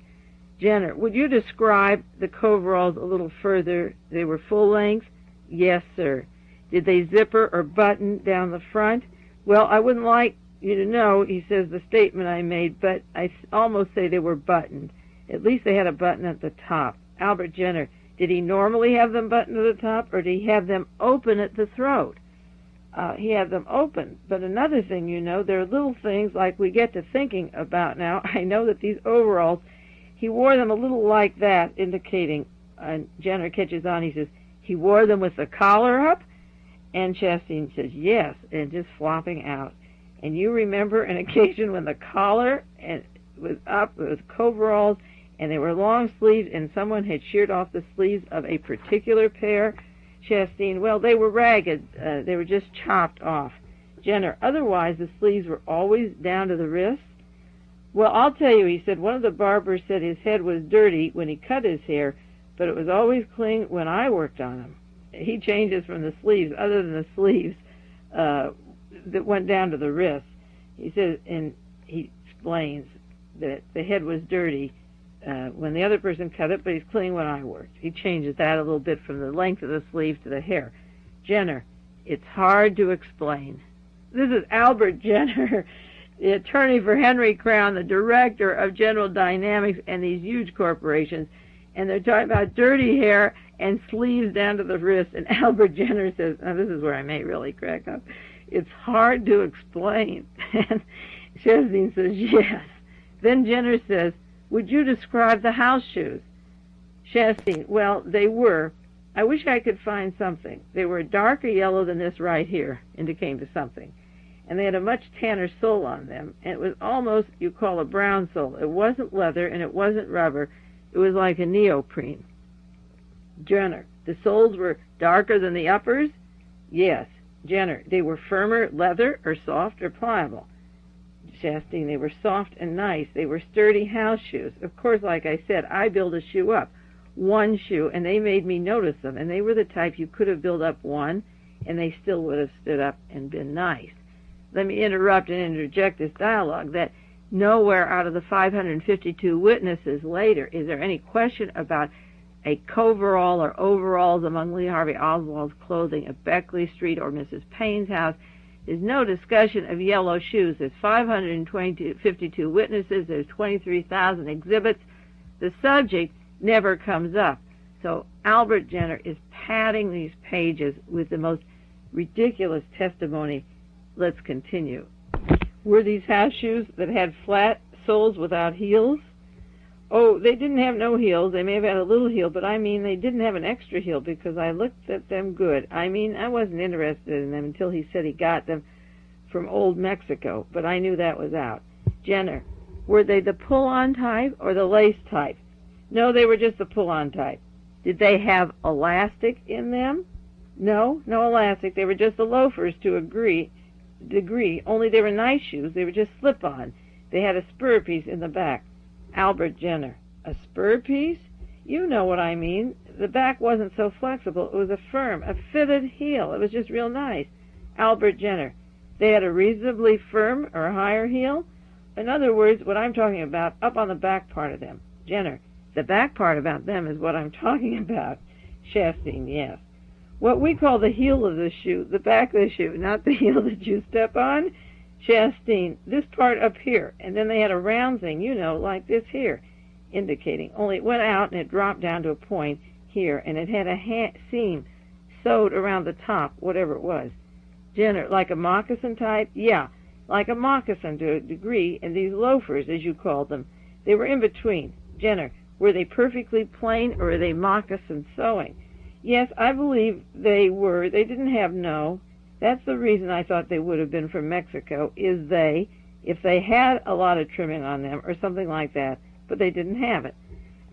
Jenner, would you describe the coveralls a little further? They were full length? Yes, sir. Did they zipper or button down the front? Well, I wouldn't like you to know, he says, the statement I made, but I almost say they were buttoned. At least they had a button at the top. Albert Jenner, did he normally have them buttoned at the top, or did he have them open at the throat? He had them open. But another thing, there are little things like we get to thinking about now. I know that these overalls, he wore them a little like that, indicating, and Jenner catches on, he says, he wore them with the collar up? And Shasteen says, yes, and just flopping out. And you remember an occasion when the collar was up, it was coveralls, and they were long sleeves, and someone had sheared off the sleeves of a particular pair? Shasteen, well, they were ragged. They were just chopped off. Jenner, otherwise the sleeves were always down to the wrists? Well, I'll tell you, he said, one of the barbers said his head was dirty when he cut his hair, but it was always clean when I worked on him. He changes from the sleeves, other than the sleeves that went down to the wrists. He says, and he explains that the head was dirty when the other person cut it, but he's clean when I worked. He changes that a little bit from the length of the sleeve to the hair. Jenner, it's hard to explain. This is Albert Jenner, the attorney for Henry Crown, the director of General Dynamics and these huge corporations, and they're talking about dirty hair and sleeves down to the wrist, and Albert Jenner says, now this is where I may really crack up, it's hard to explain. And Shasteen says, yes. Then Jenner says, would you describe the house shoes? Shasteen, well, they were. I wish I could find something. They were a darker yellow than this right here, indicating to something. And they had a much tanner sole on them, and it was almost, you call a brown sole. It wasn't leather, and it wasn't rubber. It was like a neoprene. Jenner, the soles were darker than the uppers? Yes. Jenner, they were firmer leather or soft or pliable? Shasteen, they were soft and nice. They were sturdy house shoes. Of course, like I said, I build a shoe up. One shoe, and they made me notice them, and they were the type you could have built up one, and they still would have stood up and been nice. Let me interrupt and interject this dialogue that nowhere out of the 552 witnesses later is there any question about a coverall or overalls among Lee Harvey Oswald's clothing at Beckley Street or Mrs. Payne's house. There's no discussion of yellow shoes. There's 552 witnesses. There's 23,000 exhibits. The subject never comes up. So Albert Jenner is padding these pages with the most ridiculous testimony. Let's continue. Were these house shoes that had flat soles without heels? Oh, they didn't have no heels. They may have had a little heel, but I mean they didn't have an extra heel because I looked at them good. I mean, I wasn't interested in them until he said he got them from old Mexico, but I knew that was out. Jenner, were they the pull-on type or the lace type? No, they were just the pull-on type. Did they have elastic in them? No, no elastic. They were just the loafers to a degree, only they were nice shoes. They were just slip-on. They had a spur piece in the back. Albert Jenner, a spur piece? You know what I mean. The back wasn't so flexible. It was a firm, a fitted heel. It was just real nice. Albert Jenner, they had a reasonably firm or higher heel? In other words, what I'm talking about, up on the back part of them. Jenner, the back part about them is what I'm talking about. Shasteen, yes. What we call the heel of the shoe, the back of the shoe, not the heel that you step on. Shasteen, this part up here, and then they had a round thing, you know, like this here, indicating, only it went out and it dropped down to a point here, and it had a seam sewed around the top, whatever it was. Jenner, like a moccasin type? Yeah, like a moccasin to a degree, and these loafers, as you called them, they were in between. Jenner, were they perfectly plain, or were they moccasin sewing? Yes, I believe they were. They didn't have no. That's the reason I thought they would have been from Mexico, is if they had a lot of trimming on them or something like that, but they didn't have it.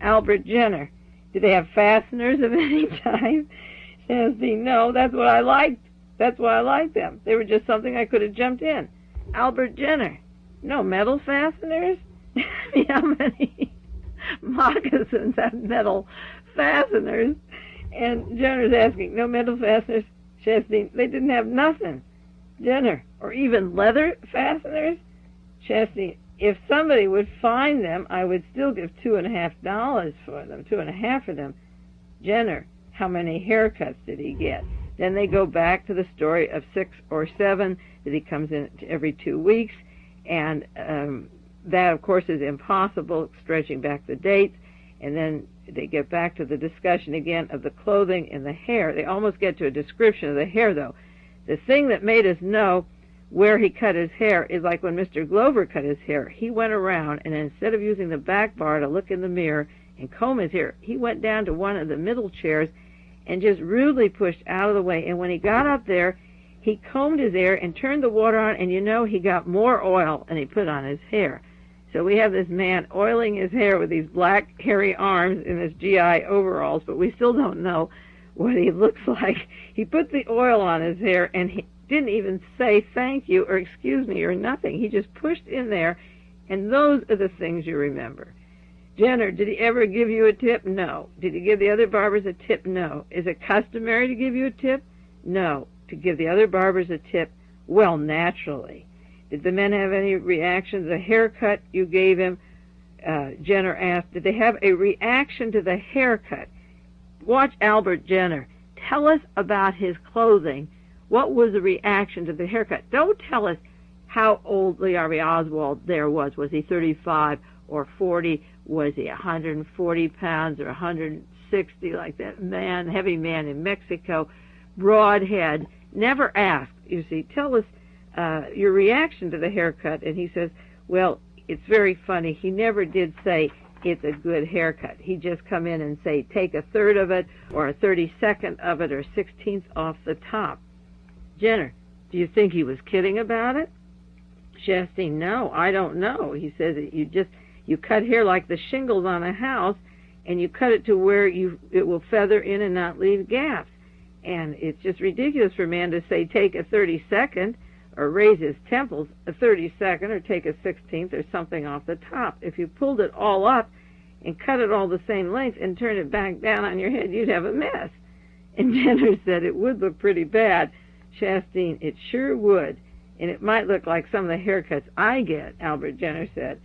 Albert Jenner, did they have fasteners of any type? Shasteen, no, that's what I liked. That's why I liked them. They were just something I could have jumped in. Albert Jenner, no metal fasteners? How many moccasins have metal fasteners? And Jenner's asking, no metal fasteners? Shasteen, they didn't have nothing. Jenner, or even leather fasteners? Shasteen, if somebody would find them, I would still give $2.50 for them, $2.50 for them. Jenner, how many haircuts did he get? Then they go back to the story of 6 or 7, that he comes in every 2 weeks, and that, of course, is impossible, stretching back the dates, and then they get back to the discussion again of the clothing and the hair. They almost get to a description of the hair, though. The thing that made us know where he cut his hair is like when Mr. Glover cut his hair. He went around, and instead of using the back bar to look in the mirror and comb his hair, he went down to one of the middle chairs and just rudely pushed out of the way. And when he got up there, he combed his hair and turned the water on, and you know he got more oil than he put on his hair. So we have this man oiling his hair with these black, hairy arms in his GI overalls, but we still don't know what he looks like. He put the oil on his hair, and he didn't even say thank you or excuse me or nothing. He just pushed in there, and those are the things you remember. Jenner, did he ever give you a tip? No. Did he give the other barbers a tip? No. Is it customary to give you a tip? No. To give the other barbers a tip? Well, naturally. Did the men have any reaction to the haircut you gave him? Jenner asked, did they have a reaction to the haircut? Watch Albert Jenner. Tell us about his clothing. What was the reaction to the haircut? Don't tell us how old Lee Harvey Oswald there was. Was he 35 or 40? Was he 140 pounds or 160, like that man, heavy man in Mexico? Broad head. Never asked. You see, tell us your reaction to the haircut. And he says, well, it's very funny. He never did say it's a good haircut. He'd just come in and say, take a third of it or a 32nd of it or 16th off the top. Jenner, do you think he was kidding about it? Shasteen, no, I don't know. He says you cut hair like the shingles on a house, and you cut it to where it will feather in and not leave gaps. And it's just ridiculous for a man to say take a 32nd or raise his temples a 32nd or take a 16th or something off the top. If you pulled it all up and cut it all the same length and turned it back down on your head, you'd have a mess. And Jenner said it would look pretty bad. Shasteen, it sure would. And it might look like some of the haircuts I get, Albert Jenner said.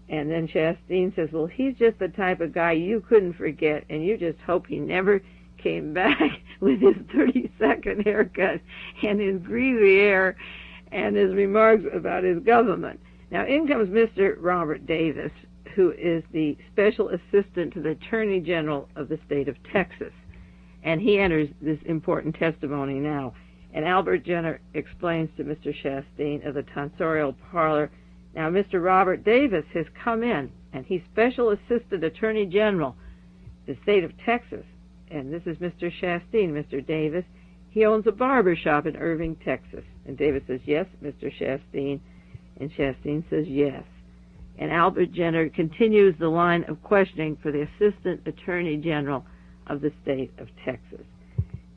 And then Shasteen says, well, he's just the type of guy you couldn't forget, and you just hope he never came back with his 32nd haircut and his greasy hair and his remarks about his government. Now, in comes Mr. Robert Davis, who is the special assistant to the Attorney General of the state of Texas. And he enters this important testimony now. And Albert Jenner explains to Mr. Shasteen of the tonsorial parlor, now Mr. Robert Davis has come in and he's Special Assistant Attorney General, the state of Texas. And this is Mr. Shasteen, Mr. Davis. He owns a barber shop in Irving, Texas. And Davis says, yes, Mr. Shasteen. And Shasteen says, yes. And Albert Jenner continues the line of questioning for the Assistant Attorney General of the state of Texas.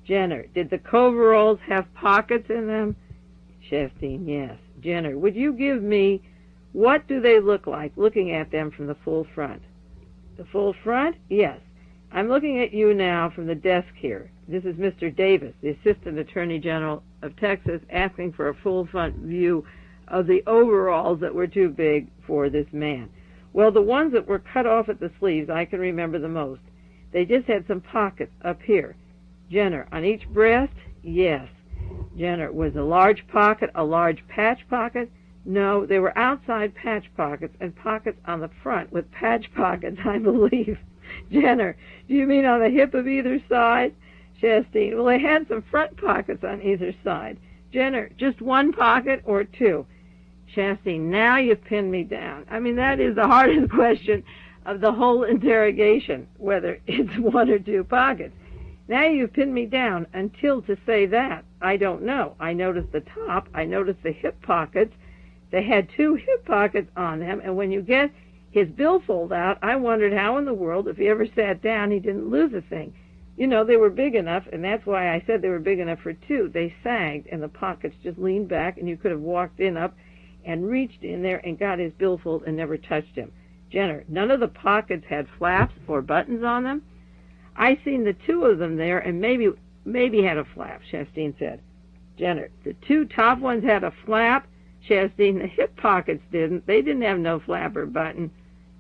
Jenner, did the coveralls have pockets in them? Shasteen, yes. Jenner, would you give me, what do they look like looking at them from the full front? The full front? Yes. I'm looking at you now from the desk here. This is Mr. Davis, the Assistant Attorney General of Texas, asking for a full front view of the overalls that were too big for this man. Well, the ones that were cut off at the sleeves, I can remember the most. They just had some pockets up here. Jenner, on each breast? Yes. Jenner, was a large pocket a large patch pocket? No, they were outside patch pockets and pockets on the front with patch pockets, I believe. Jenner, do you mean on the hip of either side? Shasteen, well, they had some front pockets on either side. Jenner, just one pocket or two? Shasteen, now you've pinned me down. I mean, that is the hardest question of the whole interrogation, whether it's one or two pockets. Now you've pinned me down until to say that. I don't know. I noticed the top. I noticed the hip pockets. They had two hip pockets on them, and when you get his billfold out, I wondered how in the world, if he ever sat down, he didn't lose a thing. You know, they were big enough, and that's why I said they were big enough for two. They sagged, and the pockets just leaned back, and you could have walked in up and reached in there and got his billfold and never touched him. Jenner, none of the pockets had flaps or buttons on them? I seen the two of them there, and maybe had a flap, Shasteen said. Jenner, the two top ones had a flap. Shasteen, the hip pockets didn't. They didn't have no flap or button.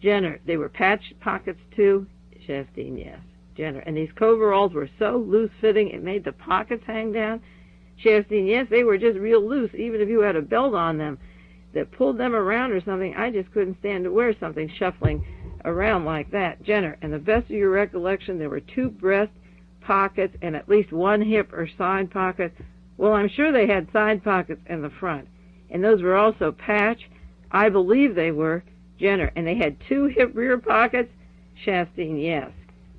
Jenner, they were patch pockets too? Shasteen, yes. Jenner, and these coveralls were so loose-fitting it made the pockets hang down? Shasteen, yes, they were just real loose, even if you had a belt on them that pulled them around or something. I just couldn't stand to wear something shuffling around like that. Jenner, and the best of your recollection, there were two breast pockets and at least one hip or side pocket. Well, I'm sure they had side pockets in the front, and those were also patch. I believe they were. Jenner, and they had two hip rear pockets? Shasteen, yes.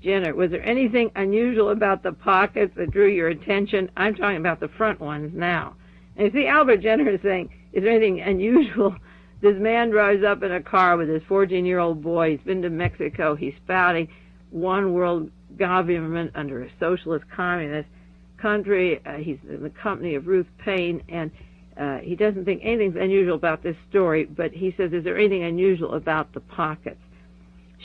Jenner, was there anything unusual about the pockets that drew your attention? I'm talking about the front ones now. And you see, Albert Jenner is saying, is there anything unusual? This man drives up in a car with his 14-year-old boy. He's been to Mexico. He's spouting one world government under a socialist communist country. He's in the company of Ruth Paine, and he doesn't think anything's unusual about this story, but he says, is there anything unusual about the pockets?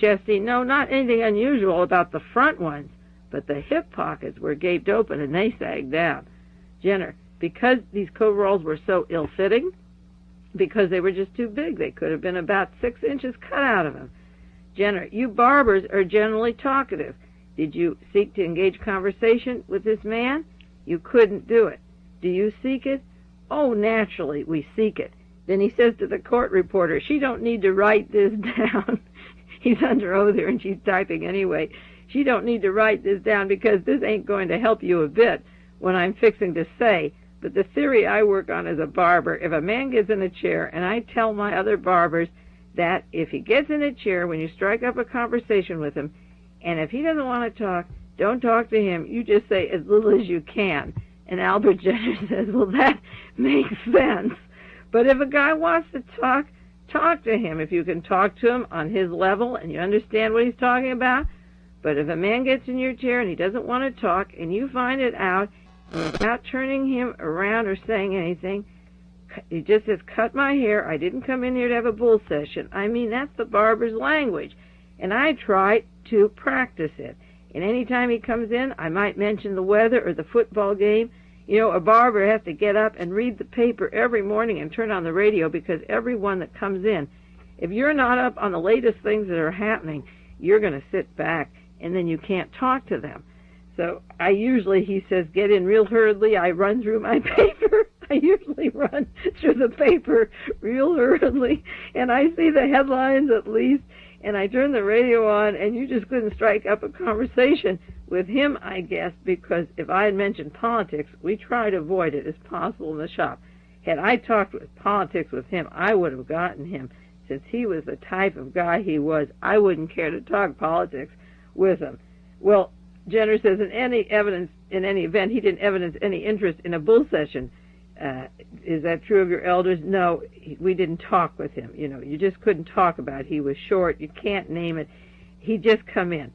Shasteen, no, not anything unusual about the front ones, but the hip pockets were gaped open and they sagged down. Jenner, because these coveralls were so ill-fitting? Because they were just too big. They could have been about 6 inches cut out of them. Jenner, you barbers are generally talkative. Did you seek to engage conversation with this man? You couldn't do it. Do you seek it? Oh, naturally, we seek it. Then he says to the court reporter, she don't need to write this down. He's under oath here, and she's typing anyway. She don't need to write this down because this ain't going to help you a bit when I'm fixing to say. But the theory I work on as a barber, if a man gets in a chair, and I tell my other barbers that if he gets in a chair, when you strike up a conversation with him, and if he doesn't want to talk, don't talk to him. You just say as little as you can. And Albert Jenner says, well, that makes sense. But if a guy wants to talk, talk to him. If you can talk to him on his level and you understand what he's talking about. But if a man gets in your chair and he doesn't want to talk and you find it out, without turning him around or saying anything, he just says, cut my hair. I didn't come in here to have a bull session. I mean, that's the barber's language. And I try to practice it. And any time he comes in, I might mention the weather or the football game. You know, a barber has to get up and read the paper every morning and turn on the radio because everyone that comes in, if you're not up on the latest things that are happening, you're going to sit back and then you can't talk to them. So I usually, he says, get in real hurriedly. I run through my paper. I usually run through the paper real hurriedly, and I see the headlines at least, and I turn the radio on, and you just couldn't strike up a conversation with him, I guess, because if I had mentioned politics, we try to avoid it as possible in the shop. Had I talked with politics with him, I would have gotten him since he was the type of guy he was, I wouldn't care to talk politics with him. Well, Jenner says in any event, he didn't evidence any interest in a bull session. Is that true of your elders? No, we didn't talk with him. You just couldn't talk about it. He was short. You can't name it. He'd just come in.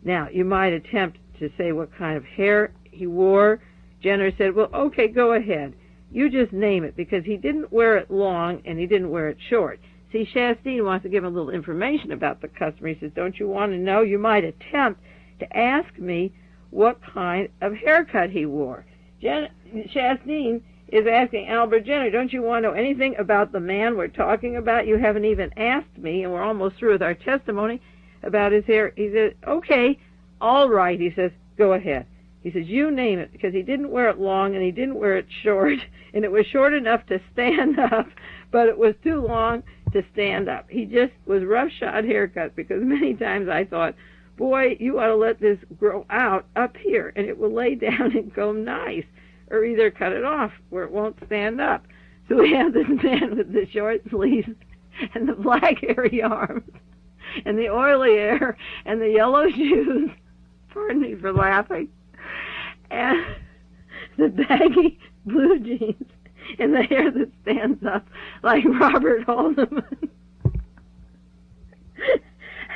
Now, you might attempt to say what kind of hair he wore. Jenner said, well, okay, go ahead. You just name it, because he didn't wear it long and he didn't wear it short. See, Shasteen wants to give him a little information about the customer. He says, don't you want to know? You might attempt to ask me what kind of haircut he wore. Shasteen is asking Albert Jenner, don't you want to know anything about the man we're talking about? You haven't even asked me, and we're almost through with our testimony about his hair. He says, okay, all right. He says, go ahead. He says, you name it, because he didn't wear it long and he didn't wear it short, and it was short enough to stand up, but it was too long to stand up. He just was roughshod haircut, because many times I thought, boy, you ought to let this grow out up here, and it will lay down and go nice, or either cut it off where it won't stand up. So we have this man with the short sleeves and the black hairy arms and the oily hair and the yellow shoes, pardon me for laughing, and the baggy blue jeans and the hair that stands up like Robert Haldeman.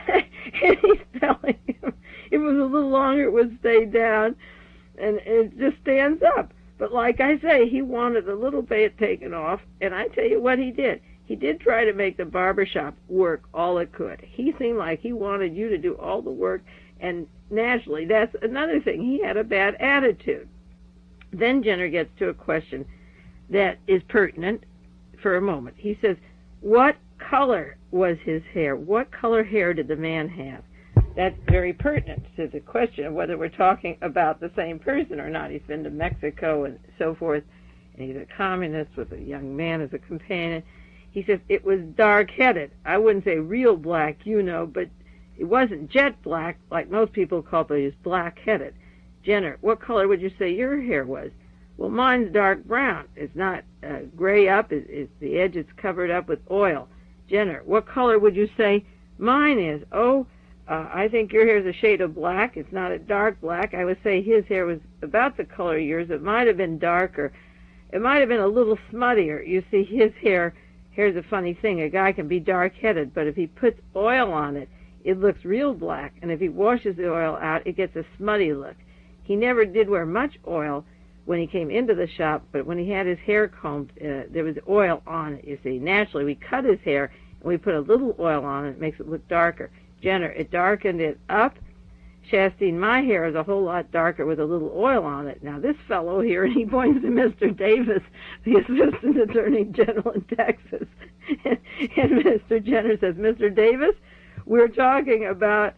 And he's telling him if it was a little longer it would stay down, and it just stands up. But like I say, he wanted a little bit taken off, and I tell you what he did. He did try to make the barbershop work all it could. He seemed like he wanted you to do all the work, and naturally, that's another thing. He had a bad attitude. Then Jenner gets to a question that is pertinent for a moment. He says, what color was his hair? What color hair did the man have? That's very pertinent to the question of whether we're talking about the same person or not. He's been to Mexico and so forth, and he's a communist with a young man as a companion. He says it was dark-headed. I wouldn't say real black, but it wasn't jet black like most people call it, but he was black-headed. Jenner, what color would you say your hair was? Well, mine's dark brown. It's not gray up. It's the edge is covered up with oil. Jenner, what color would you say mine is? I think your hair is a shade of black. It's not a dark black. I would say his hair was about the color of yours. It might have been darker. It might have been a little smuttier. You see, his hair, here's a funny thing. A guy can be dark-headed, but if he puts oil on it, it looks real black. And if he washes the oil out, it gets a smutty look. He never did wear much oil when he came into the shop, but when he had his hair combed, there was oil on it, you see. Naturally, we cut his hair, and we put a little oil on it. It makes it look darker. Jenner, it darkened it up. Shasteen, my hair is a whole lot darker with a little oil on it. Now, this fellow here, and he points to Mr. Davis, the Assistant Attorney General in Texas. And Mr. Jenner says, Mr. Davis, we're talking about,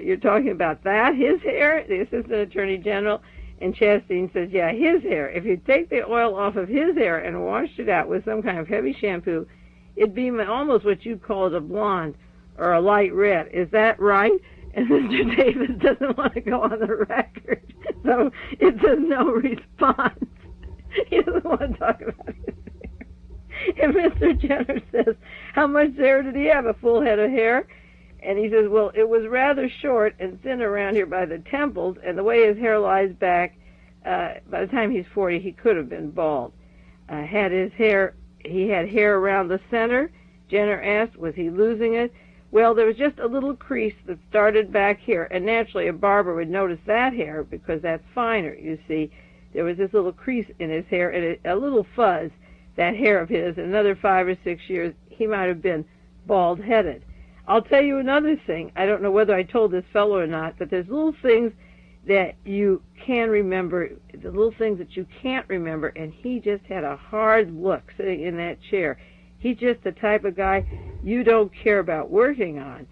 you're talking about that, his hair, the Assistant Attorney General. And Shasteen says, yeah, his hair. If you take the oil off of his hair and washed it out with some kind of heavy shampoo, it'd be almost what you'd call a blonde or a light red. Is that right? And Mr. Davis doesn't want to go on the record, so it says no response. He doesn't want to talk about his hair. And Mr. Jenner says, how much hair did he have? A full head of hair? And he says, well, it was rather short and thin around here by the temples, and the way his hair lies back, by the time he's 40, he could have been bald. He had hair around the center. Jenner asked, was he losing it? Well, there was just a little crease that started back here, and naturally a barber would notice that hair because that's finer, you see. There was this little crease in his hair and a little fuzz, that hair of his. In another 5 or 6 years, he might have been bald-headed. I'll tell you another thing. I don't know whether I told this fellow or not, but there's little things that you can remember, the little things that you can't remember, and he just had a hard look sitting in that chair. He's just the type of guy you don't care about working on.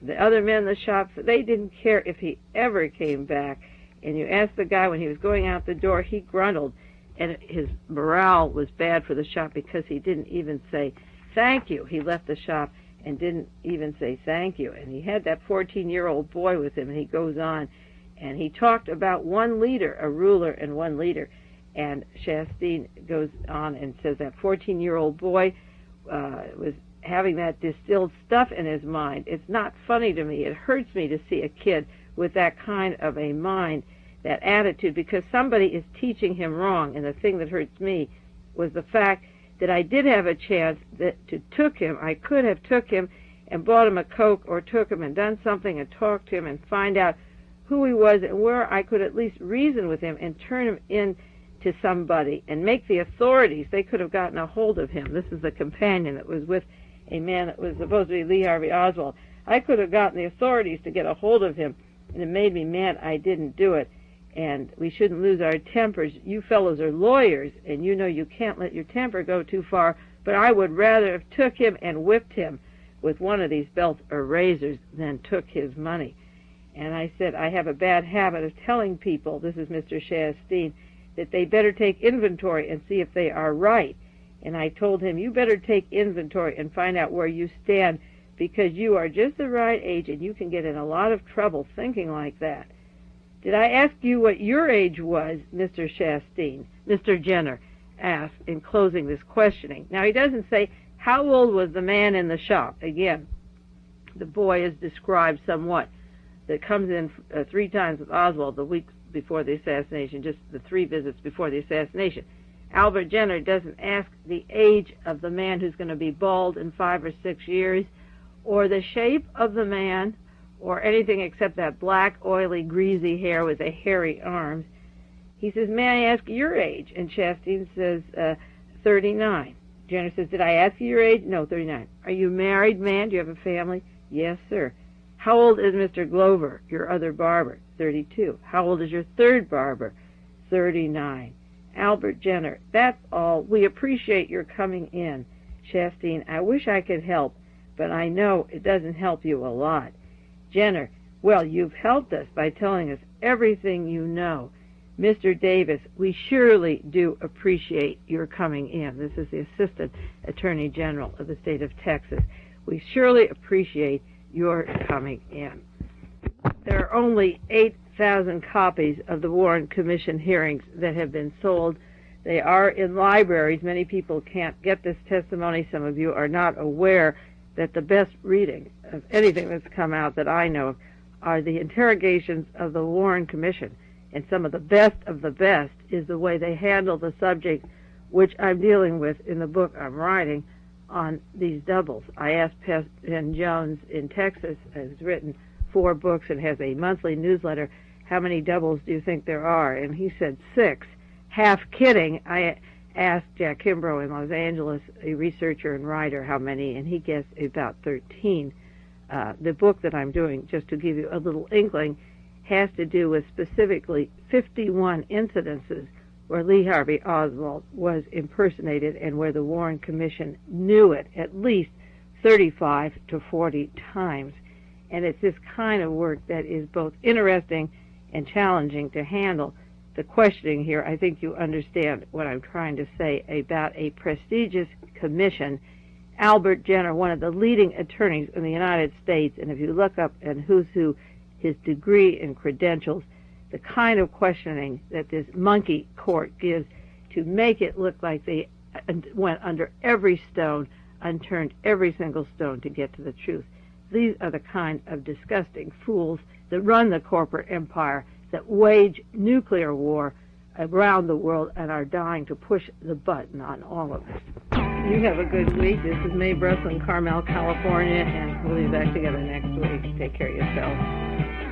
The other men in the shop, they didn't care if he ever came back. And you asked the guy when he was going out the door, he gruntled, and his morale was bad for the shop because he didn't even say thank you. He left the shop and didn't even say thank you. And he had that 14-year-old boy with him, and he goes on, and he talked about one leader, a ruler and one leader. And Shasteen goes on and says that 14-year-old boy was having that distilled stuff in his mind. It's not funny to me. It hurts me to see a kid with that kind of a mind, that attitude, because somebody is teaching him wrong. And the thing that hurts me was the fact that I did have a chance to took him. I could have took him and bought him a Coke, or took him and done something and talked to him and find out who he was and where I could at least reason with him and turn him in to somebody and make the authorities. They could have gotten a hold of him. This is the companion that was with a man that was supposed to be Lee Harvey Oswald. I could have gotten the authorities to get a hold of him, and it made me mad I didn't do it. And we shouldn't lose our tempers. You fellows are lawyers, and you know you can't let your temper go too far, but I would rather have took him and whipped him with one of these belts or razors than took his money. And I said, I have a bad habit of telling people, this is Mr. Shasteen, that they better take inventory and see if they are right. And I told him, you better take inventory and find out where you stand, because you are just the right age and you can get in a lot of trouble thinking like that. Did I ask you what your age was, Mr. Shasteen? Mr. Jenner asked in closing this questioning. Now, he doesn't say, how old was the man in the shop? Again, the boy is described somewhat. That comes in 3 times with Oswald the week before the assassination, just the 3 visits before the assassination. Albert Jenner doesn't ask the age of the man who's going to be bald in 5 or 6 years, or the shape of the man, or anything except that black, oily, greasy hair with the hairy arms. He says, may I ask your age? And Shasteen says, 39. Jenner says, did I ask you your age? No, 39. Are you married, man? Do you have a family? Yes, sir. How old is Mr. Glover, your other barber? 32. How old is your third barber? 39. Albert Jenner, that's all. We appreciate your coming in. Shasteen, I wish I could help, but I know it doesn't help you a lot. Jenner, well, you've helped us by telling us everything you know. Mr. Davis, we surely do appreciate your coming in. This is the Assistant Attorney General of the state of Texas. We surely appreciate your coming in. There are only 8,000 copies of the Warren Commission hearings that have been sold. They are in libraries. Many people can't get this testimony. Some of you are not aware that the best reading of anything that's come out that I know of are the interrogations of the Warren Commission. And some of the best is the way they handle the subject, which I'm dealing with in the book I'm writing on these doubles. I asked Penn Jones in Texas, has written 4 books and has a monthly newsletter, how many doubles do you think there are? And he said 6. Half kidding, I asked Jack Kimbrough in Los Angeles, a researcher and writer, how many, and he guessed about 13. The book that I'm doing, just to give you a little inkling, has to do with specifically 51 incidences where Lee Harvey Oswald was impersonated and where the Warren Commission knew it at least 35 to 40 times. And it's this kind of work that is both interesting and challenging to handle. The questioning here, I think you understand what I'm trying to say about a prestigious commission. Albert Jenner, one of the leading attorneys in the United States, and if you look up and who's who, his degree and credentials, the kind of questioning that this monkey court gives to make it look like they went under every stone, unturned every single stone to get to the truth. These are the kind of disgusting fools that run the corporate empire, that wage nuclear war around the world and are dying to push the button on all of us. You have a good week. This is Mae Brussell in Carmel, California, and we'll be back together next week. Take care of yourself.